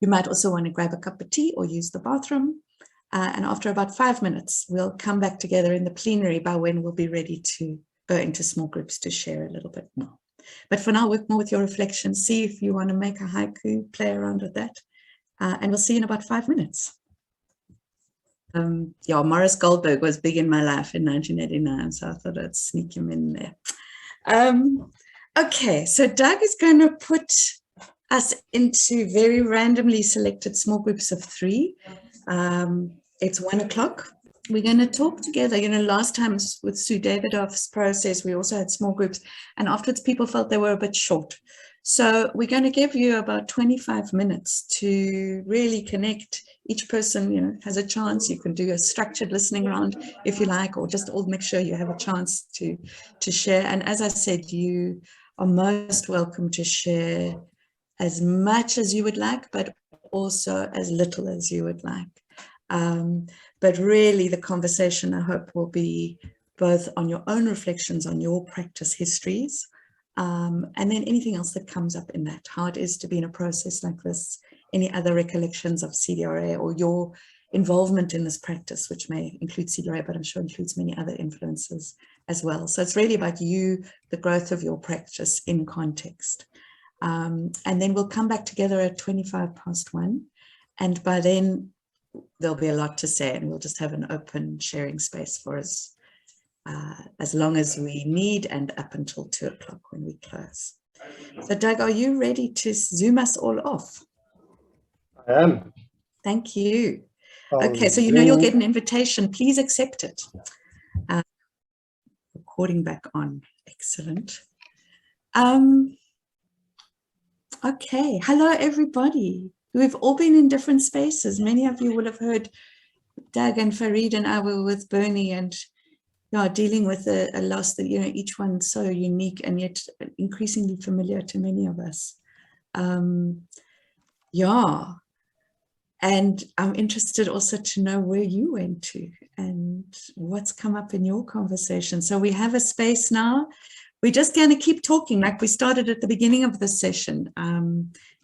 You might also want to grab a cup of tea or use the bathroom. And after about 5 minutes, we'll come back together in the plenary by when we'll be ready to go into small groups to share a little bit more. But for now, work more with your reflections. See if you want to make a haiku, play around with that. And we'll see you in about 5 minutes. Yeah, Morris Goldberg was big in my life in 1989, so I thought I'd sneak him in there. Okay, so Doug is going to put us into very randomly selected small groups of 3. It's 1 o'clock. We're going to talk together. You know, last time with Sue Davidoff's process, we also had small groups, and afterwards people felt they were a bit short. So we're going to give you about 25 minutes to really connect. Each person, you know, has a chance. You can do a structured listening round if you like, or just all make sure you have a chance to share. And as I said, you are most welcome to share as much as you would like, but also as little as you would like. But really the conversation, I hope, will be both on your own reflections on your practice histories, and then anything else that comes up in that, how it is to be in a process like this, any other recollections of Cdra or your involvement in this practice, which may include Cdra, but I'm sure includes many other influences as well. So it's really about you, the growth of your practice in context. And then we'll come back together at 1:25. And by then, there'll be a lot to say, and we'll just have an open sharing space for us as long as we need, and up until 2 o'clock when we close. So Doug, are you ready to Zoom us all off? I am. Thank you. Okay, so you know you'll get an invitation. Please accept it. Recording back on. Excellent. Okay, hello everybody. We've all been in different spaces. Many of you will have heard Doug and Farid and I were with Bernie, and dealing with a loss that, you know, each one so unique and yet increasingly familiar to many of us. And I'm interested also to know where you went to and what's come up in your conversation. So we have a space now. We're just going to keep talking like we started at the beginning of the session.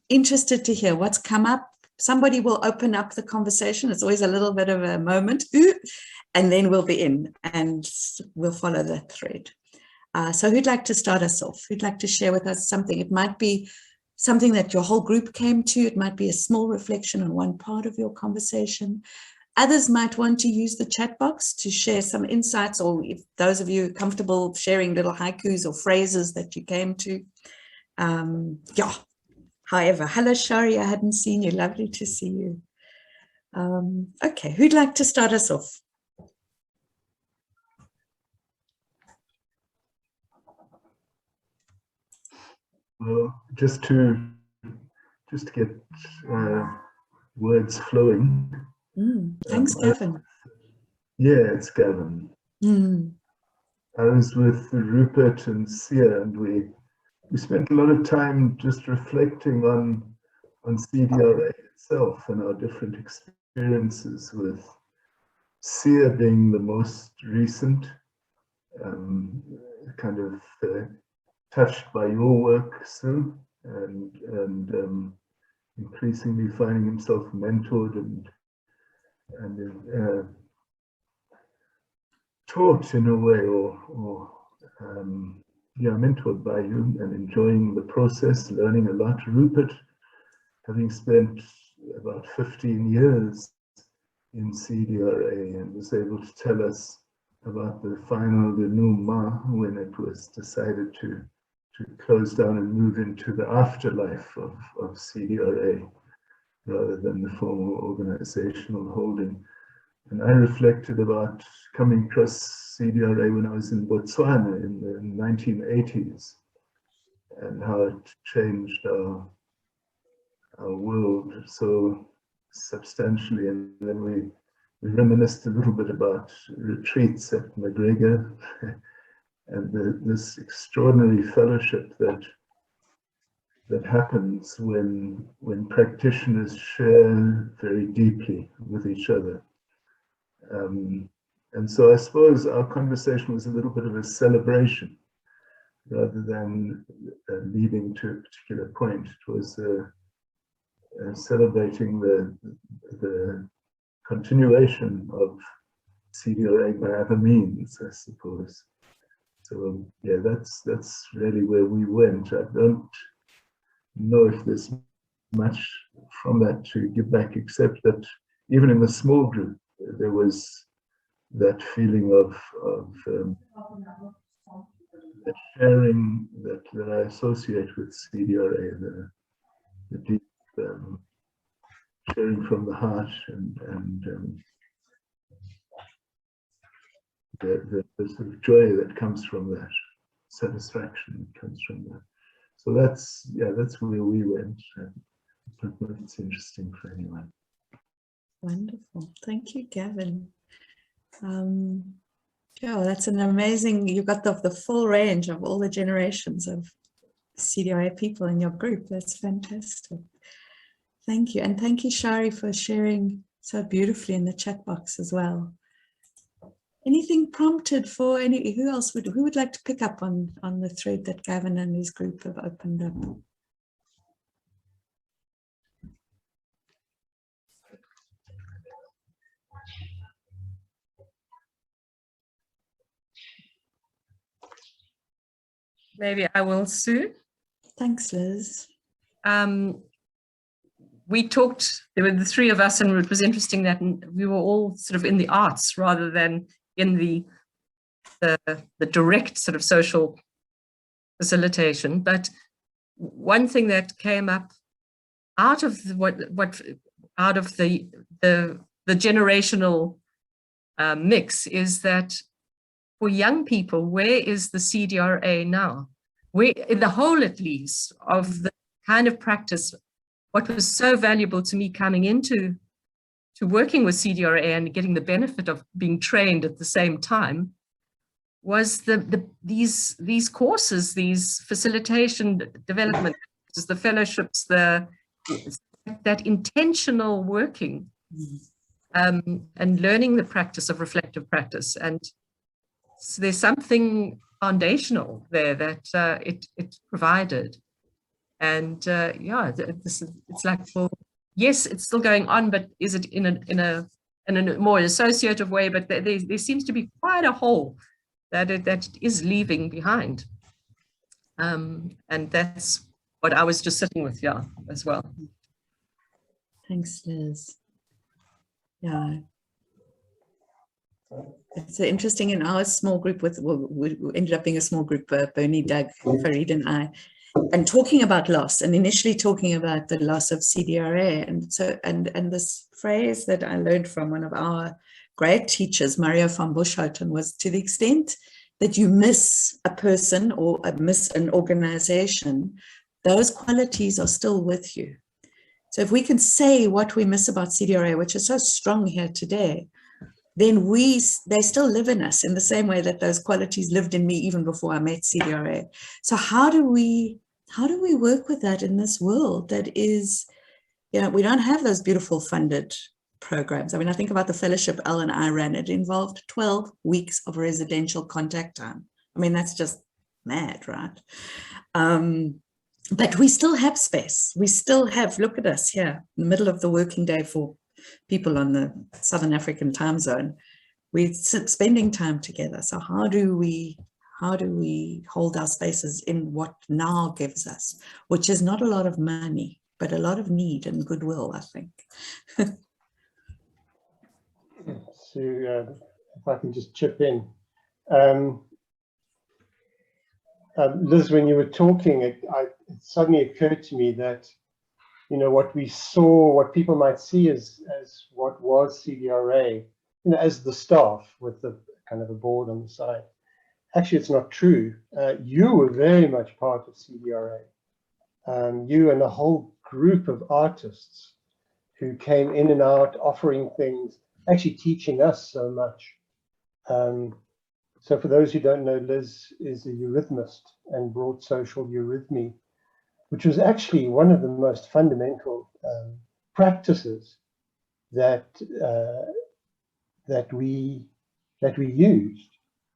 Interested to hear what's come up, somebody will open up the conversation. It's always a little bit of a moment, ooh, and then we'll be in and we'll follow that thread. So who'd like to start us off? Who'd like to share with us something? It might be something that your whole group came to. It might be a small reflection on one part of your conversation. Others might want to use the chat box to share some insights, or if those of you are comfortable sharing little haikus or phrases that you came to. Yeah, however, hello Shari, I hadn't seen you. Lovely to see you. Okay, who'd like to start us off? Well, just to get words flowing. Thanks, Gavin. Yeah, it's Gavin. I was with Rupert and Sia, and we spent a lot of time just reflecting on Cdra itself and our different experiences, with Sia being the most recent, kind of touched by your work, Sue, and increasingly finding himself mentored and taught in a way, or yeah, mentored by you and enjoying the process, learning a lot. Rupert, having spent about 15 years in Cdra, and was able to tell us about the final denouement when it was decided to close down and move into the afterlife of Cdra rather than the formal organizational holding. And I reflected about coming across Cdra when I was in Botswana in the 1980s, and how it changed our world so substantially. And then we reminisced a little bit about retreats at McGregor and this extraordinary fellowship that happens when practitioners share very deeply with each other. And so I suppose our conversation was a little bit of a celebration rather than leading to a particular point. It was celebrating the continuation of Cdra by other means, I suppose. So yeah, that's really where we went. I don't know if there's much from that to give back, except that even in the small group, there was that feeling of that sharing that I associate with Cdra, the deep sharing from the heart, and the sort of joy that comes from that, satisfaction that comes from that. So that's where we went. I don't know if it's interesting for anyone. Wonderful. Thank you, Gavin. Yeah, that's an amazing, you got the full range of all the generations of Cdra people in your group. That's fantastic. Thank you. And thank you, Shari, for sharing so beautifully in the chat box as well. Anything prompted for who would like to pick up on the thread that Gavin and his group have opened up? Maybe I will, Sue. Thanks, Liz. We talked, there were the three of us, and it was interesting that we were all sort of in the arts rather than in the direct sort of social facilitation. But one thing that came up out of the generational mix is that for young people, where is the Cdra now? Where, in the whole, at least, of the kind of practice, what was so valuable to me coming into working with Cdra and getting the benefit of being trained at the same time was these courses, these facilitation development, the fellowships, that intentional working, and learning the practice of reflective practice. And so there's something foundational there that it provided. And yeah, it's like yes, it's still going on, but is it in a more associative way? But there seems to be quite a hole that it is leaving behind. And that's what I was just sitting with, yeah, as well. Thanks, Liz. Yeah. It's interesting in our small group we ended up being a small group, Bernie, Doug, Farid and I, and talking about loss, and initially talking about the loss of CDRA. And so, and this phrase that I learned from one of our great teachers, Mario van Buschhouten, was, to the extent that you miss a person or miss an organization, those qualities are still with you. So if we can say what we miss about CDRA, which is so strong here today, then they still live in us in the same way that those qualities lived in me even before I met CDRA. So how do we work with that in this world that is, you know, we don't have those beautiful funded programs. I mean, I think about the fellowship Al and I ran. It involved 12 weeks of residential contact time. I mean, that's just mad, right? But we still have space. We still have, look at us here, in the middle of the working day for people on the Southern African time zone. We're spending time together. So how do we hold our spaces in what now gives us, which is not a lot of money, but a lot of need and goodwill, I think. So if I can just chip in. Liz, when you were talking, it suddenly occurred to me that, you know, what we saw, what people might see as what was CDRA, you know, as the staff with the kind of a board on the side. Actually, it's not true. You were very much part of CDRA. You and a whole group of artists who came in and out, offering things, actually teaching us so much. So for those who don't know, Liz is a eurythmist and brought social eurythmy, which was actually one of the most fundamental practices that we used.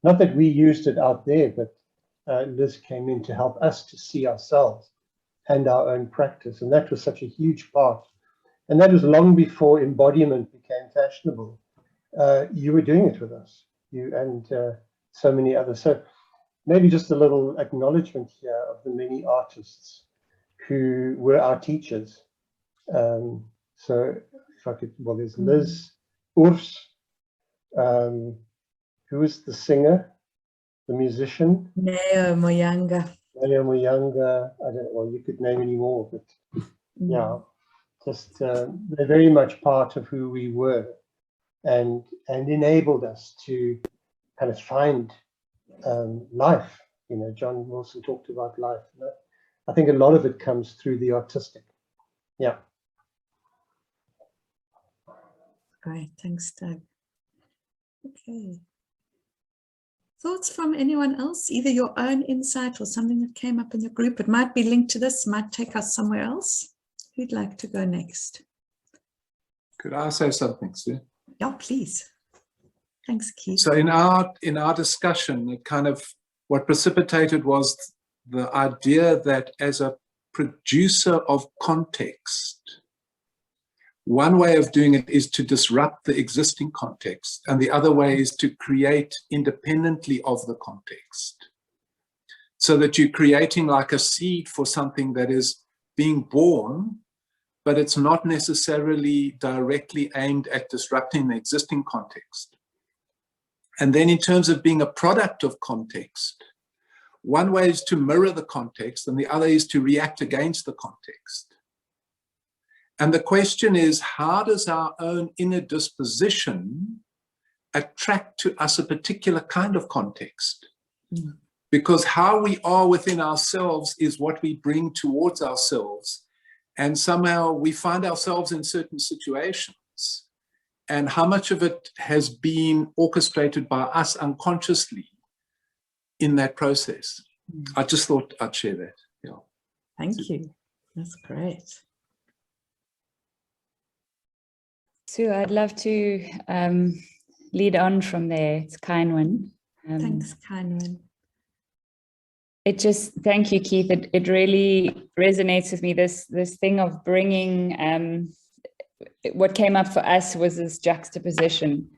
Not that we used it out there, but Liz came in to help us to see ourselves and our own practice, and that was such a huge part. And that was long before embodiment became fashionable. You were doing it with us, you and so many others. So maybe just a little acknowledgement here of the many artists who were our teachers. So if I could, well, there's Liz, Urs, who is the singer, the musician? Neo Moyanga. Neo Moyanga, I don't know, well, you could name any more, but yeah, just they're very much part of who we were and enabled us to kind of find life. You know, John Wilson talked about life. I think a lot of it comes through the artistic. Yeah. Great, thanks, Doug. Okay. Thoughts from anyone else, either your own insight or something that came up in your group? It might be linked to this, might take us somewhere else. Who'd like to go next? Could I say something, Sue? Yeah, please. Thanks, Keith. So in our discussion, it kind of, what precipitated was the idea that as a producer of context, one way of doing it is to disrupt the existing context, and the other way is to create independently of the context. So that you're creating like a seed for something that is being born, but it's not necessarily directly aimed at disrupting the existing context. And then in terms of being a product of context, one way is to mirror the context and the other is to react against the context. And the question is, how does our own inner disposition attract to us a particular kind of context? Because how we are within ourselves is what we bring towards ourselves. And somehow we find ourselves in certain situations. And how much of it has been orchestrated by us unconsciously in that process? I just thought I'd share that. Yeah. Thank you. That's great. Sue, I'd love to lead on from there. It's Kainwen. Thanks, Kainwen. It just, thank you, Keith. It really resonates with me, this thing of bringing what came up for us was this juxtaposition.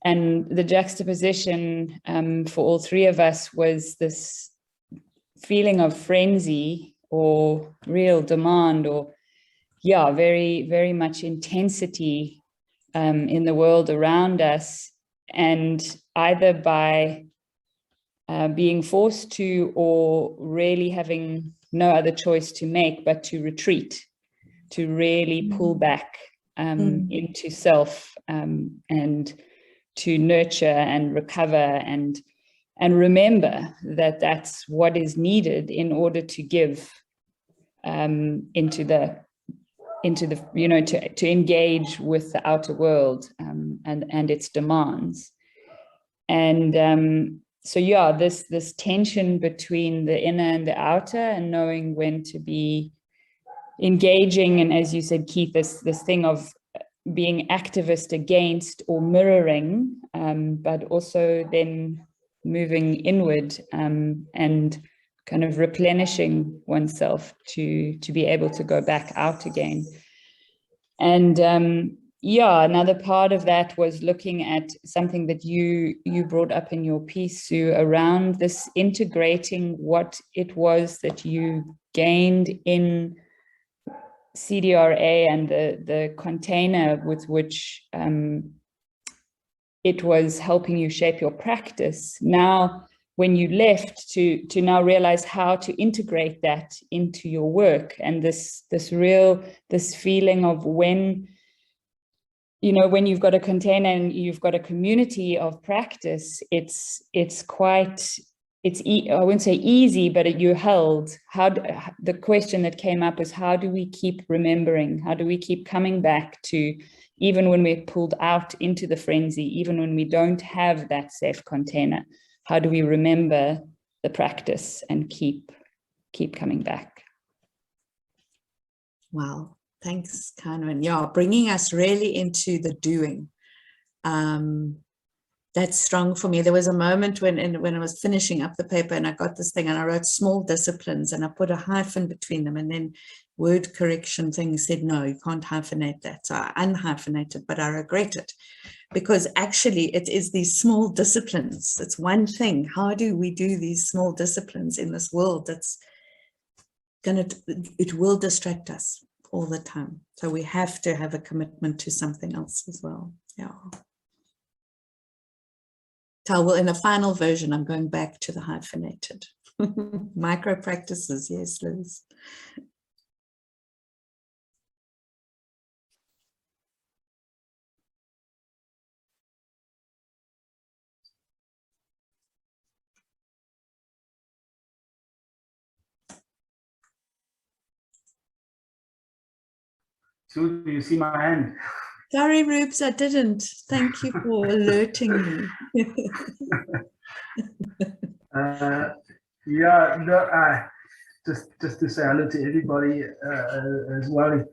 And the juxtaposition for all three of us was this feeling of frenzy or real demand, or yeah, very, very much intensity in the world around us. And either by being forced to, or really having no other choice to make but to retreat, to really pull back into self and to nurture and recover and remember that that's what is needed in order to give into the to engage with the outer world and its demands. And so yeah, this tension between the inner and the outer, and knowing when to be engaging, and as you said, Keith, this thing of being activist against or mirroring, but also then moving inward and kind of replenishing oneself to be able to go back out again. And yeah, another part of that was looking at something that you brought up in your piece, Sue, around this integrating what it was that you gained in Cdra and the container with which it was helping you shape your practice. Now, when you left, to now realize how to integrate that into your work, and this feeling of when, you know, when you've got a container and you've got a community of practice, it's I wouldn't say easy, but you held. The question that came up is, how do we keep remembering? How do we keep coming back to, even when we're pulled out into the frenzy, even when we don't have that safe container, how do we remember the practice and keep coming back? Wow, thanks, Carmen. Yeah, bringing us really into the doing. That's strong for me. There was a moment when I was finishing up the paper and I got this thing and I wrote small disciplines and I put a hyphen between them, and then word correction thing said, no, you can't hyphenate that. So I unhyphenated, but I regret it, because actually it is these small disciplines. It's one thing. How do we do these small disciplines in this world that's it will distract us all the time. So we have to have a commitment to something else as well. Yeah. Well, in a final version, I'm going back to the hyphenated. Micro practices, yes, Liz. Sue, do you see my hand? Sorry, Rubes, I didn't. Thank you for alerting me. Yeah, no, just to say hello to everybody as well.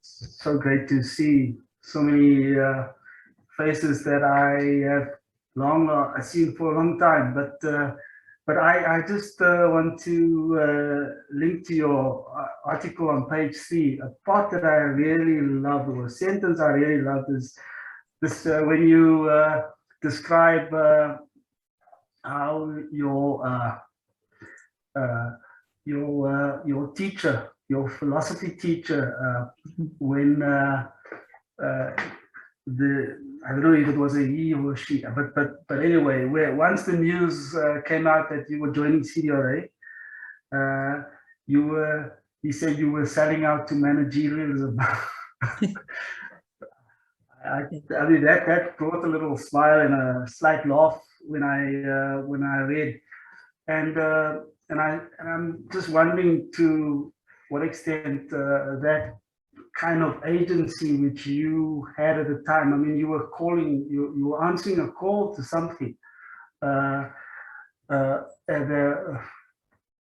So great to see so many faces that I have seen for a long time. But I just want to link to your article on page 3. A part that I really loved, or a sentence I really loved, is this when you describe how your teacher, your philosophy teacher, when I don't know if it was a he or she, but anyway, once the news came out that you were joining Cdra, he said you were selling out to managerialism. I mean that brought a little smile and a slight laugh when I read, and I'm just wondering to what extent that kind of agency which you had at the time. I mean, you were calling, you were answering a call to something,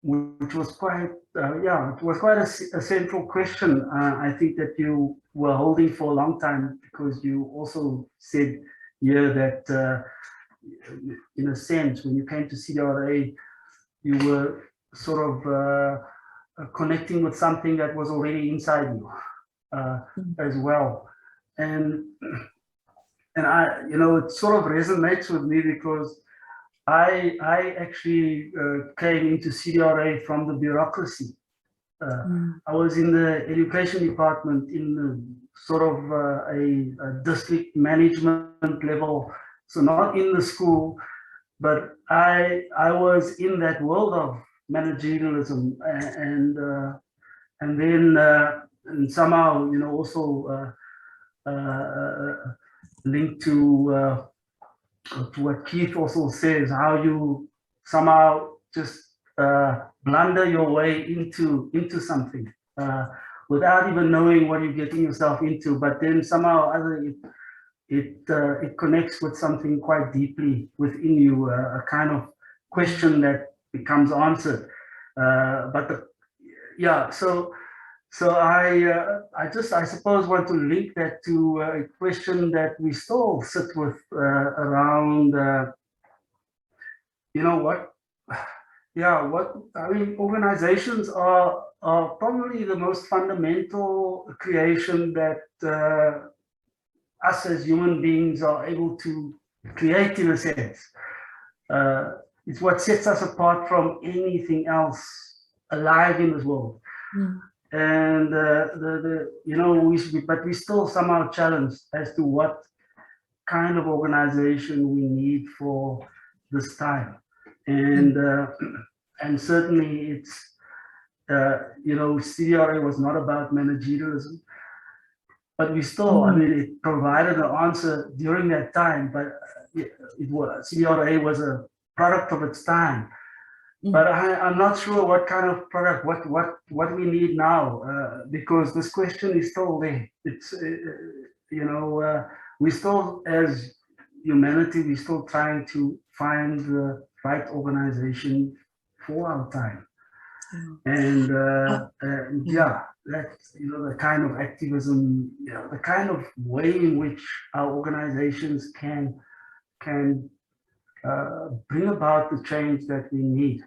which was quite, it was quite a central question. I think that you were holding for a long time, because you also said here that, in a sense, when you came to Cdra, you were sort of connecting with something that was already inside you. as well. And I, you know, it sort of resonates with me because I actually came into CDRA from the bureaucracy. I was in the education department in the sort of a district management level, so not in the school, but I was in that world of managerialism, and then and somehow, you know, also linked to what Keith also says, how you somehow just blunder your way into something without even knowing what you're getting yourself into, but then somehow it connects with something quite deeply within you, a kind of question that becomes answered. So I suppose want to link that to a question that we still sit with around, you know what? Yeah, what I mean, organizations are probably the most fundamental creation that us as human beings are able to create, in a sense. It's what sets us apart from anything else alive in this world. And you know, but we still somehow challenged as to what kind of organization we need for this time. And certainly it's you know, CDRA was not about managerialism, but we still, I mean, it provided an answer during that time, but it was, CDRA was a product of its time. But I'm not sure what kind of product, what we need now, because this question is still there. It's, you know, we still, as humanity, we're still trying to find the right organization for our time. And yeah, that's, you know, the kind of activism, you know, the kind of way in which our organizations can bring about the change that we need.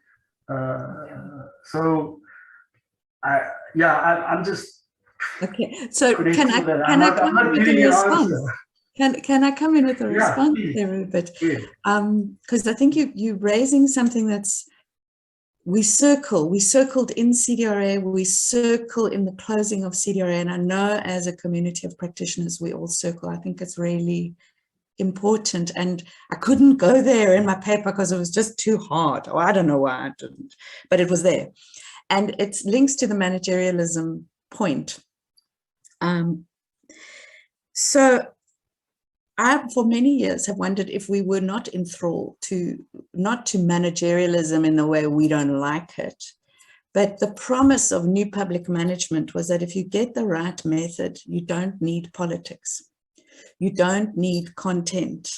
So I'm just okay. So can I come in with a response? Can I come in with a response there, Rupert? Because I think you're raising something that's, we circled in CDRA, we circle in the closing of CDRA, and I know as a community of practitioners we all circle. I think it's really important, and I couldn't go there in my paper because it was just too hard, or I don't know why I didn't, but it was there. And it links to the managerialism point. So I, for many years, have wondered if we were not enthralled not to managerialism in the way we don't like it, but the promise of new public management was that if you get the right method, you don't need politics. You don't need content.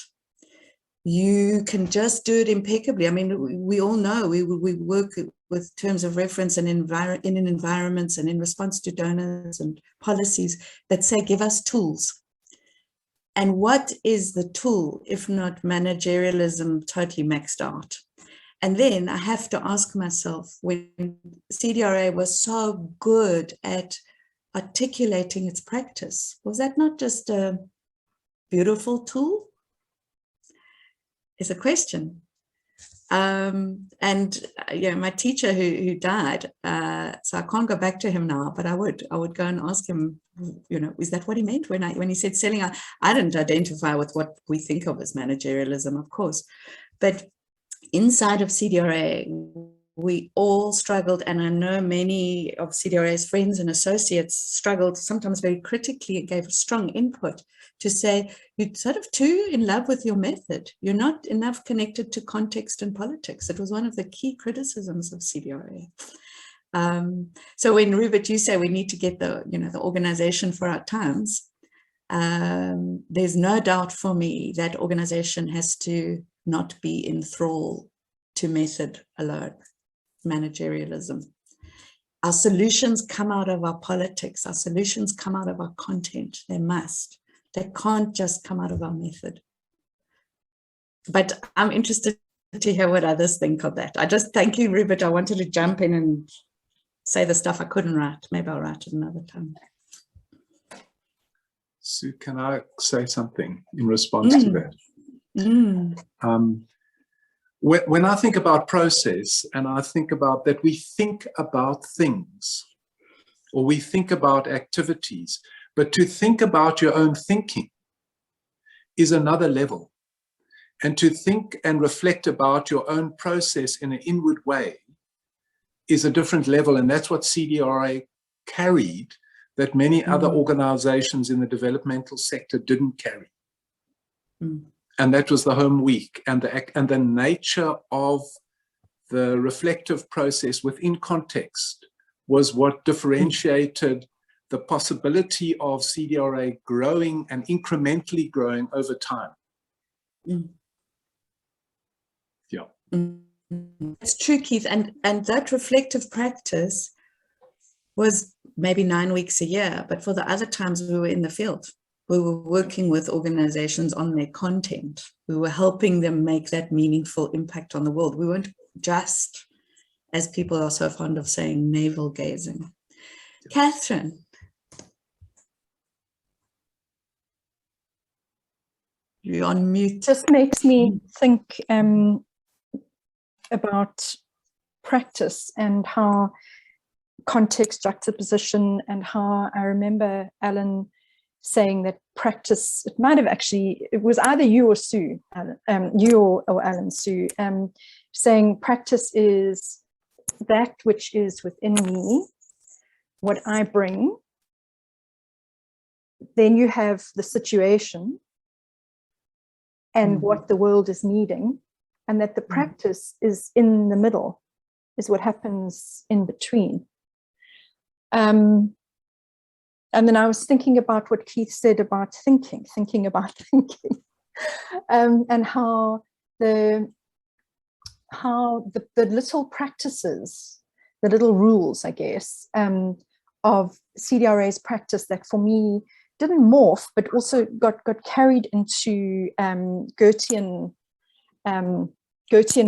You can just do it impeccably. I mean, we all know we work with terms of reference and in environments and in response to donors and policies that say, give us tools. And what is the tool if not managerialism totally maxed out? And then I have to ask myself, when CDRA was so good at articulating its practice, was that not just a beautiful tool? Is a question. And yeah, my teacher who died, so I can't go back to him now, but I would go and ask him, you know, is that what he meant when he said selling? I didn't identify with what we think of as managerialism, of course, but inside of CDRA, we all struggled, and I know many of CDRA's friends and associates struggled, sometimes very critically, and gave strong input to say, you're sort of too in love with your method. You're not enough connected to context and politics. It was one of the key criticisms of CDRA. So when, Rupert, you say we need to get the organization for our times, there's no doubt for me that organization has to not be enthralled to method alone, managerialism. Our solutions come out of our politics. Our solutions come out of our content. They must. They can't just come out of our method. But I'm interested to hear what others think of that. I just thank you, Rupert. I wanted to jump in and say the stuff I couldn't write. Maybe I'll write it another time. Sue, can I say something in response to that? When I think about process, and I think about that we think about things, or we think about activities, but to think about your own thinking is another level. And to think and reflect about your own process in an inward way is a different level. And that's what Cdra carried that many other organizations in the developmental sector didn't carry. And that was the home week and the nature of the reflective process within context was what differentiated the possibility of Cdra growing and incrementally growing over time. Yeah. It's true, Keith. And that reflective practice was maybe 9 weeks a year, but for the other times we were in the field. We were working with organizations on their content. We were helping them make that meaningful impact on the world. We weren't just, as people are so fond of saying, navel gazing. Catherine. You're on mute. Just makes me think about practice and how context juxtaposition, and how I remember Alan saying that practice, it might have actually, it was either you or Sue, you or Alan, Sue, saying practice is that which is within me, what I bring. Then you have the situation and what the world is needing, and that the practice is in the middle, is what happens in between. And then I was thinking about what Keith said about thinking about thinking, and how the little practices, the little rules, I guess, of Cdra's practice that for me didn't morph, but also got carried into Goethean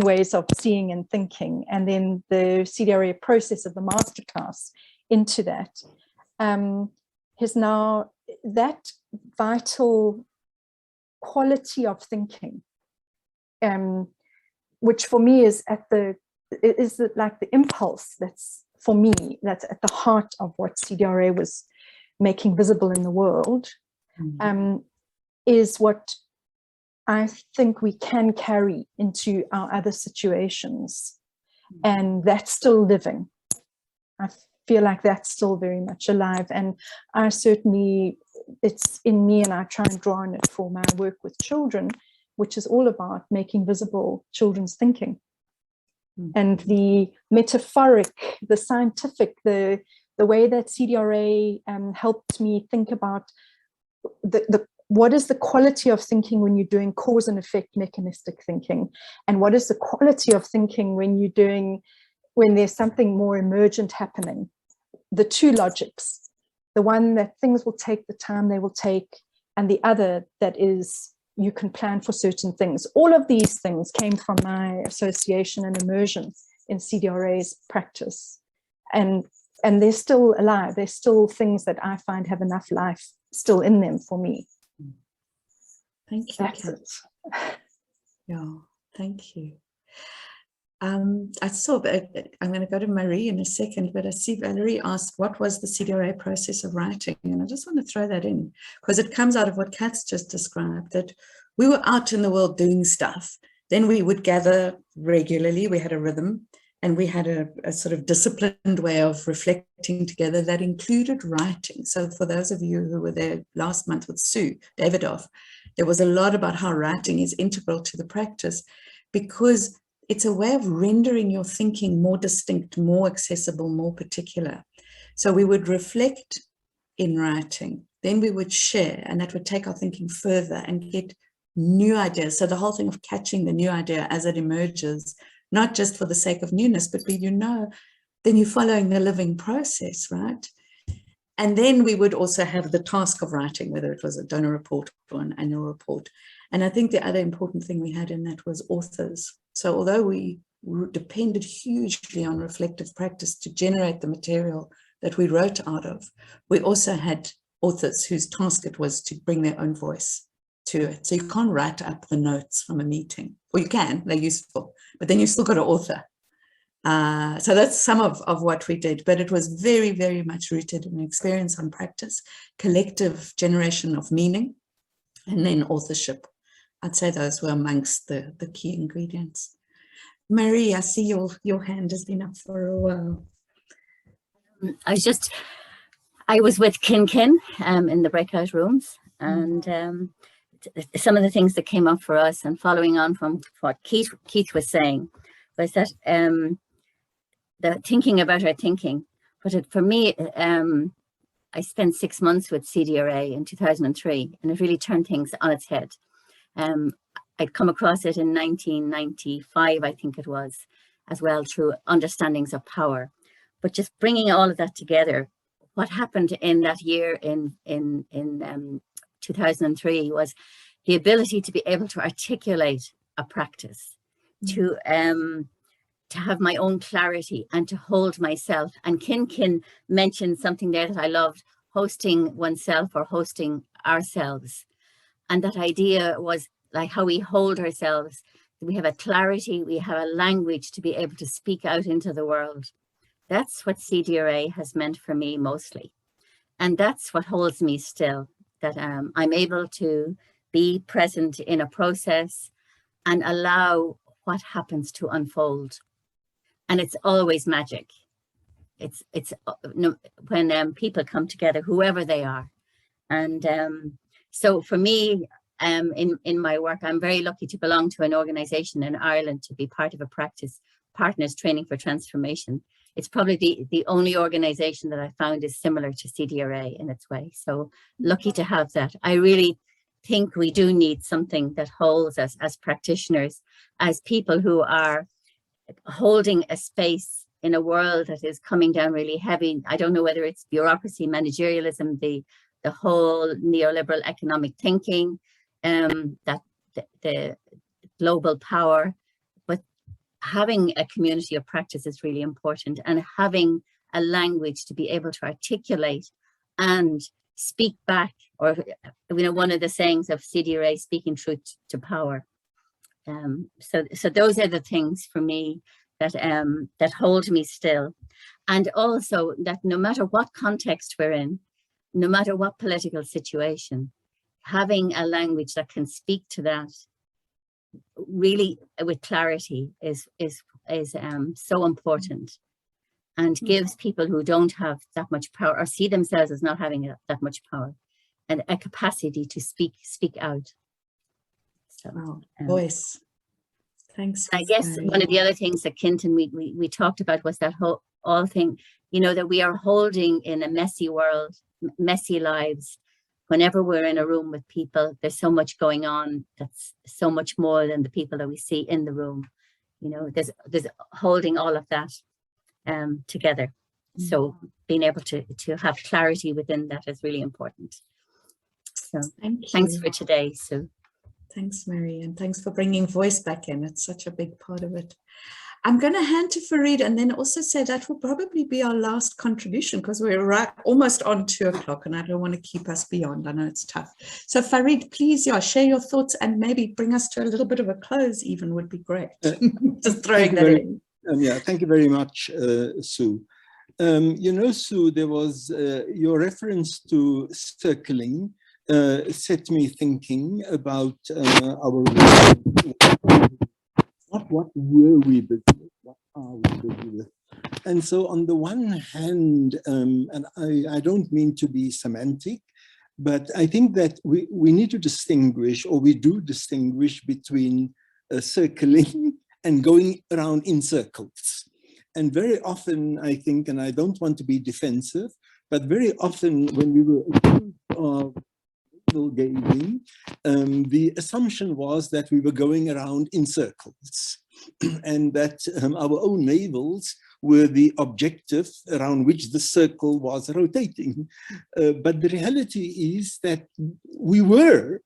ways of seeing and thinking, and then the Cdra process of the masterclass into that. Is now that vital quality of thinking, which for me is like the impulse that's for me, that's at the heart of what Cdra was making visible in the world, is what I think we can carry into our other situations, and that's still living. I feel like that's still very much alive, and I certainly, it's in me, and I try and draw on it for my work with children, which is all about making visible children's thinking, and the metaphoric, the scientific, the way that Cdra helped me think about what is the quality of thinking when you're doing cause and effect mechanistic thinking, and what is the quality of thinking when there's something more emergent happening. The two logics, the one that things will take the time they will take, and the other that is you can plan for certain things. All of these things came from my association and immersion in Cdra's practice, and they're still alive. They're still things that I find have enough life still in them for me. Thank you. That's it. Yeah, thank you. I saw, but I'm going to go to Marie in a second, but I see Valerie asked, what was the Cdra process of writing? And I just want to throw that in, because it comes out of what Kath's just described, that we were out in the world doing stuff. Then we would gather regularly, we had a rhythm, and we had a sort of disciplined way of reflecting together that included writing. So for those of you who were there last month with Sue Davidoff, there was a lot about how writing is integral to the practice, because it's a way of rendering your thinking more distinct, more accessible, more particular. So we would reflect in writing, then we would share, and that would take our thinking further and get new ideas. So the whole thing of catching the new idea as it emerges, not just for the sake of newness, but then you're following the living process, right? And then we would also have the task of writing, whether it was a donor report or an annual report. And I think the other important thing we had in that was authors. So although we depended hugely on reflective practice to generate the material that we wrote out of, we also had authors whose task it was to bring their own voice to it. So you can't write up the notes from a meeting, or you can, they're useful, but then you still got to author. So that's some of what we did, but it was very, very much rooted in experience and practice, collective generation of meaning, and then authorship. I'd say those were amongst the key ingredients. Marie, I see your hand has been up for a while. I was with Kin in the breakout rooms, and some of the things that came up for us, and following on from what Keith was saying, was that the thinking about our thinking. But for me, I spent 6 months with Cdra in 2003, and it really turned things on its head. I'd come across it in 1995, I think it was, as well, through understandings of power. But just bringing all of that together, what happened in that year in 2003 was the ability to be able to articulate a practice, to have my own clarity and to hold myself. And Kin mentioned something there that I loved, hosting oneself or hosting ourselves. And that idea was like how we hold ourselves. We have a clarity, we have a language to be able to speak out into the world. That's what Cdra has meant for me mostly. And that's what holds me still, that I'm able to be present in a process and allow what happens to unfold. And it's always magic. It's when people come together, whoever they are. And so for me, in my work, I'm very lucky to belong to an organization in Ireland, to be part of a practice, Partners Training for Transformation. It's probably the only organization that I found is similar to Cdra in its way. So lucky to have that. I really think we do need something that holds us as practitioners, as people who are holding a space in a world that is coming down really heavy. I don't know whether it's bureaucracy, managerialism, the whole neoliberal economic thinking, that the global power, but having a community of practice is really important, and having a language to be able to articulate and speak back, or one of the sayings of Cdra, speaking truth to power. So those are the things for me that that hold me still, and also that no matter what context we're in, no matter what political situation, having a language that can speak to that really with clarity is so important, and gives people who don't have that much power or see themselves as not having that much power and a capacity to speak out. So voice. Thanks. I guess one of the other things that Kinton we talked about was that whole thing, that we are holding in a messy world, messy lives. Whenever we're in a room with people, there's so much going on that's so much more than the people that we see in the room. There's holding all of that together. So being able to have clarity within that is really important. So thanks for today, Sue. Thanks, Mary, and thanks for bringing voice back in. It's such a big part of it. I'm going to hand to Farid and then also say that will probably be our last contribution, because we're almost on 2 o'clock and I don't want to keep us beyond. I know it's tough. So Farid, please, share your thoughts and maybe bring us to a little bit of a close even would be great. Just throwing that in. Yeah, thank you very much, Sue. Sue, there was your reference to circling set me thinking about our what were we busy with, what are we busy with? And so on the one hand, and I don't mean to be semantic, but I think that we need to distinguish, or we do distinguish, between circling and going around in circles. And very often, I think, and I don't want to be defensive, but very often when we were accused of gazing, the assumption was that we were going around in circles and that our own navels were the objective around which the circle was rotating. But the reality is that we were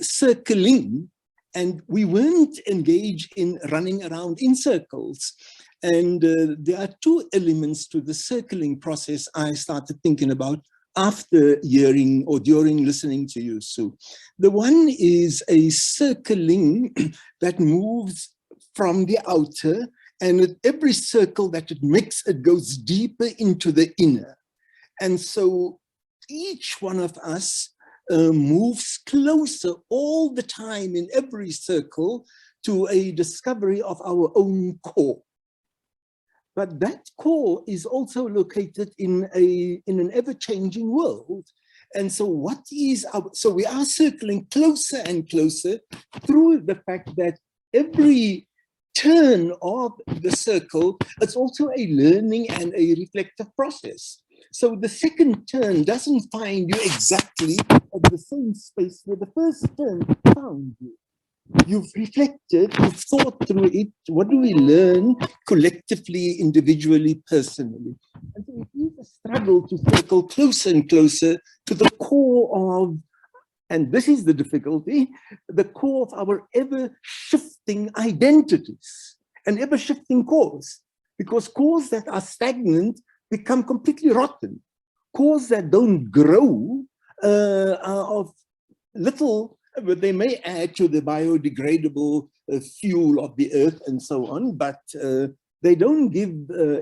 circling and we weren't engaged in running around in circles. And there are 2 elements to the circling process I started thinking about. after hearing or during listening to you, Sue. The one is a circling that moves from the outer, and at every circle that it makes, it goes deeper into the inner. And so each one of us moves closer all the time in every circle to a discovery of our own core. But that core is also located in an ever-changing world. And so what is so we are circling closer and closer through the fact that every turn of the circle, it's also a learning and a reflective process. So the second turn doesn't find you exactly at the same space where the first turn found you. You've reflected, you've thought through it. What do we learn collectively, individually, personally? And so it is a struggle to circle closer and closer to the core of, and this is the difficulty, the core of our ever-shifting identities and ever-shifting cores. Because cores that are stagnant become completely rotten. Cores that don't grow are of little, but they may add to the biodegradable fuel of the earth and so on, but they don't give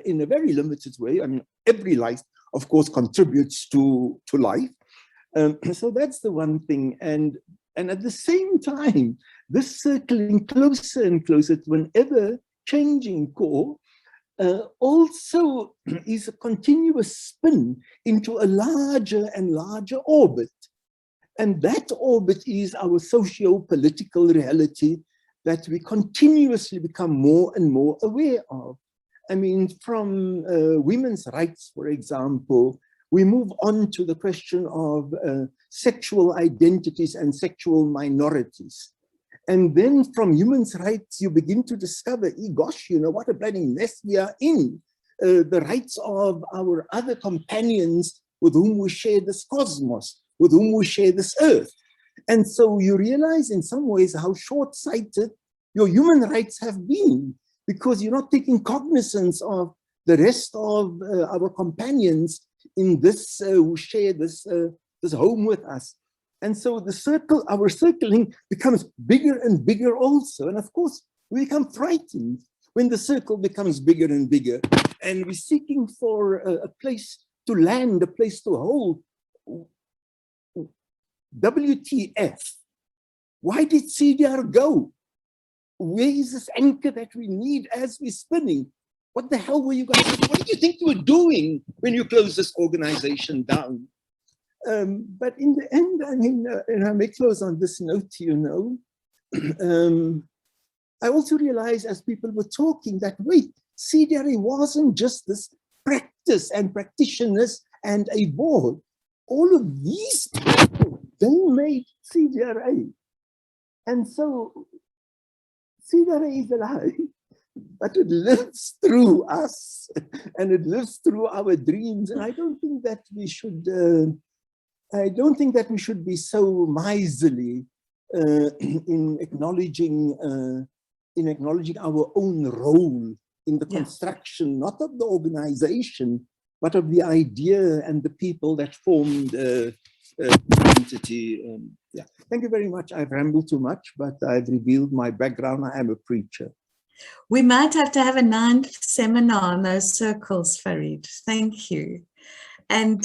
in a very limited way. I mean, every life, of course, contributes to life. So that's the one thing. And at the same time, this circling closer and closer to an ever-changing core also is a continuous spin into a larger and larger orbit. And that orbit is our socio-political reality that we continuously become more and more aware of. I mean, from women's rights, for example, we move on to the question of sexual identities and sexual minorities. And then from human rights, you begin to discover, gosh, you know, what a bloody mess we are in. The rights of our other companions with whom we share this cosmos, with whom we share this earth. And so you realize in some ways how short-sighted your human rights have been, because you're not taking cognizance of the rest of our companions in this, who share this, this home with us. And so the circle, our circling becomes bigger and bigger also. And of course, we become frightened when the circle becomes bigger and bigger. And we're seeking for a place to land, a place to hold. WTF? Why did Cdra go? Where is this anchor that we need as we're spinning? What the hell were you guys doing? What did you think you were doing when you closed this organization down? But in the end, I mean, and I may close on this note, you know, I also realized as people were talking that, wait, Cdra wasn't just this practice and practitioners and a board. All of these people, they made Cdra. And so Cdra is alive, but it lives through us and it lives through our dreams. And I don't think that we should, I don't think that we should be so miserly in acknowledging our own role in the construction, not of the organization, but of the idea and the people that formed the entity. Yeah, thank you very much. I've rambled too much, but I've revealed my background. I am a preacher. We might have to have a 9th seminar on those circles, Farid. Thank you. And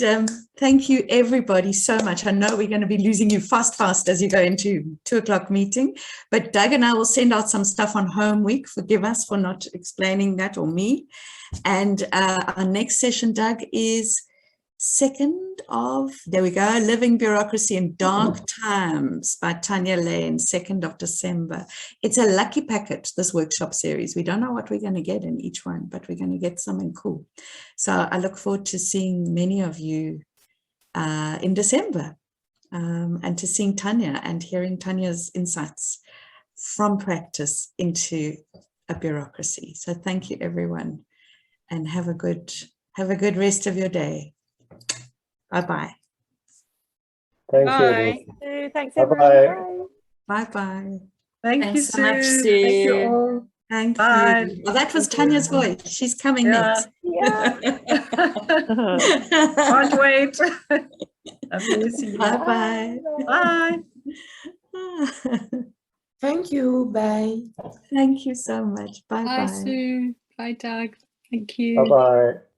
thank you, everybody, so much. I know we're going to be losing you fast as you go into 2 o'clock meeting. But Doug and I will send out some stuff on Home Week. Forgive us for not explaining that, or me. And our next session, Doug, is 2nd of, there we go, Living Bureaucracy in Dark Times by Tanya Lane, 2nd of December. It's a lucky packet, this workshop series. We don't know what we're going to get in each one, but we're going to get something cool. So I look forward to seeing many of you in December and to seeing Tanya and hearing Tanya's insights from practice into a bureaucracy. So thank you, everyone, and have a good rest of your day. Bye-bye. Thank Bye. you. Thanks, Bye-bye. everyone. Bye. Bye-bye. Thank you so much, Sue. Sue. Thank you all. Thank Bye. you. Oh, that was Tanya's voice. She's coming next. Yeah. Can't wait. Lovely to see you. Bye-bye. Bye. Thank you. Bye. Thank you so much. Bye-bye. Bye, Sue. Bye, Doug. Thank you. Bye-bye.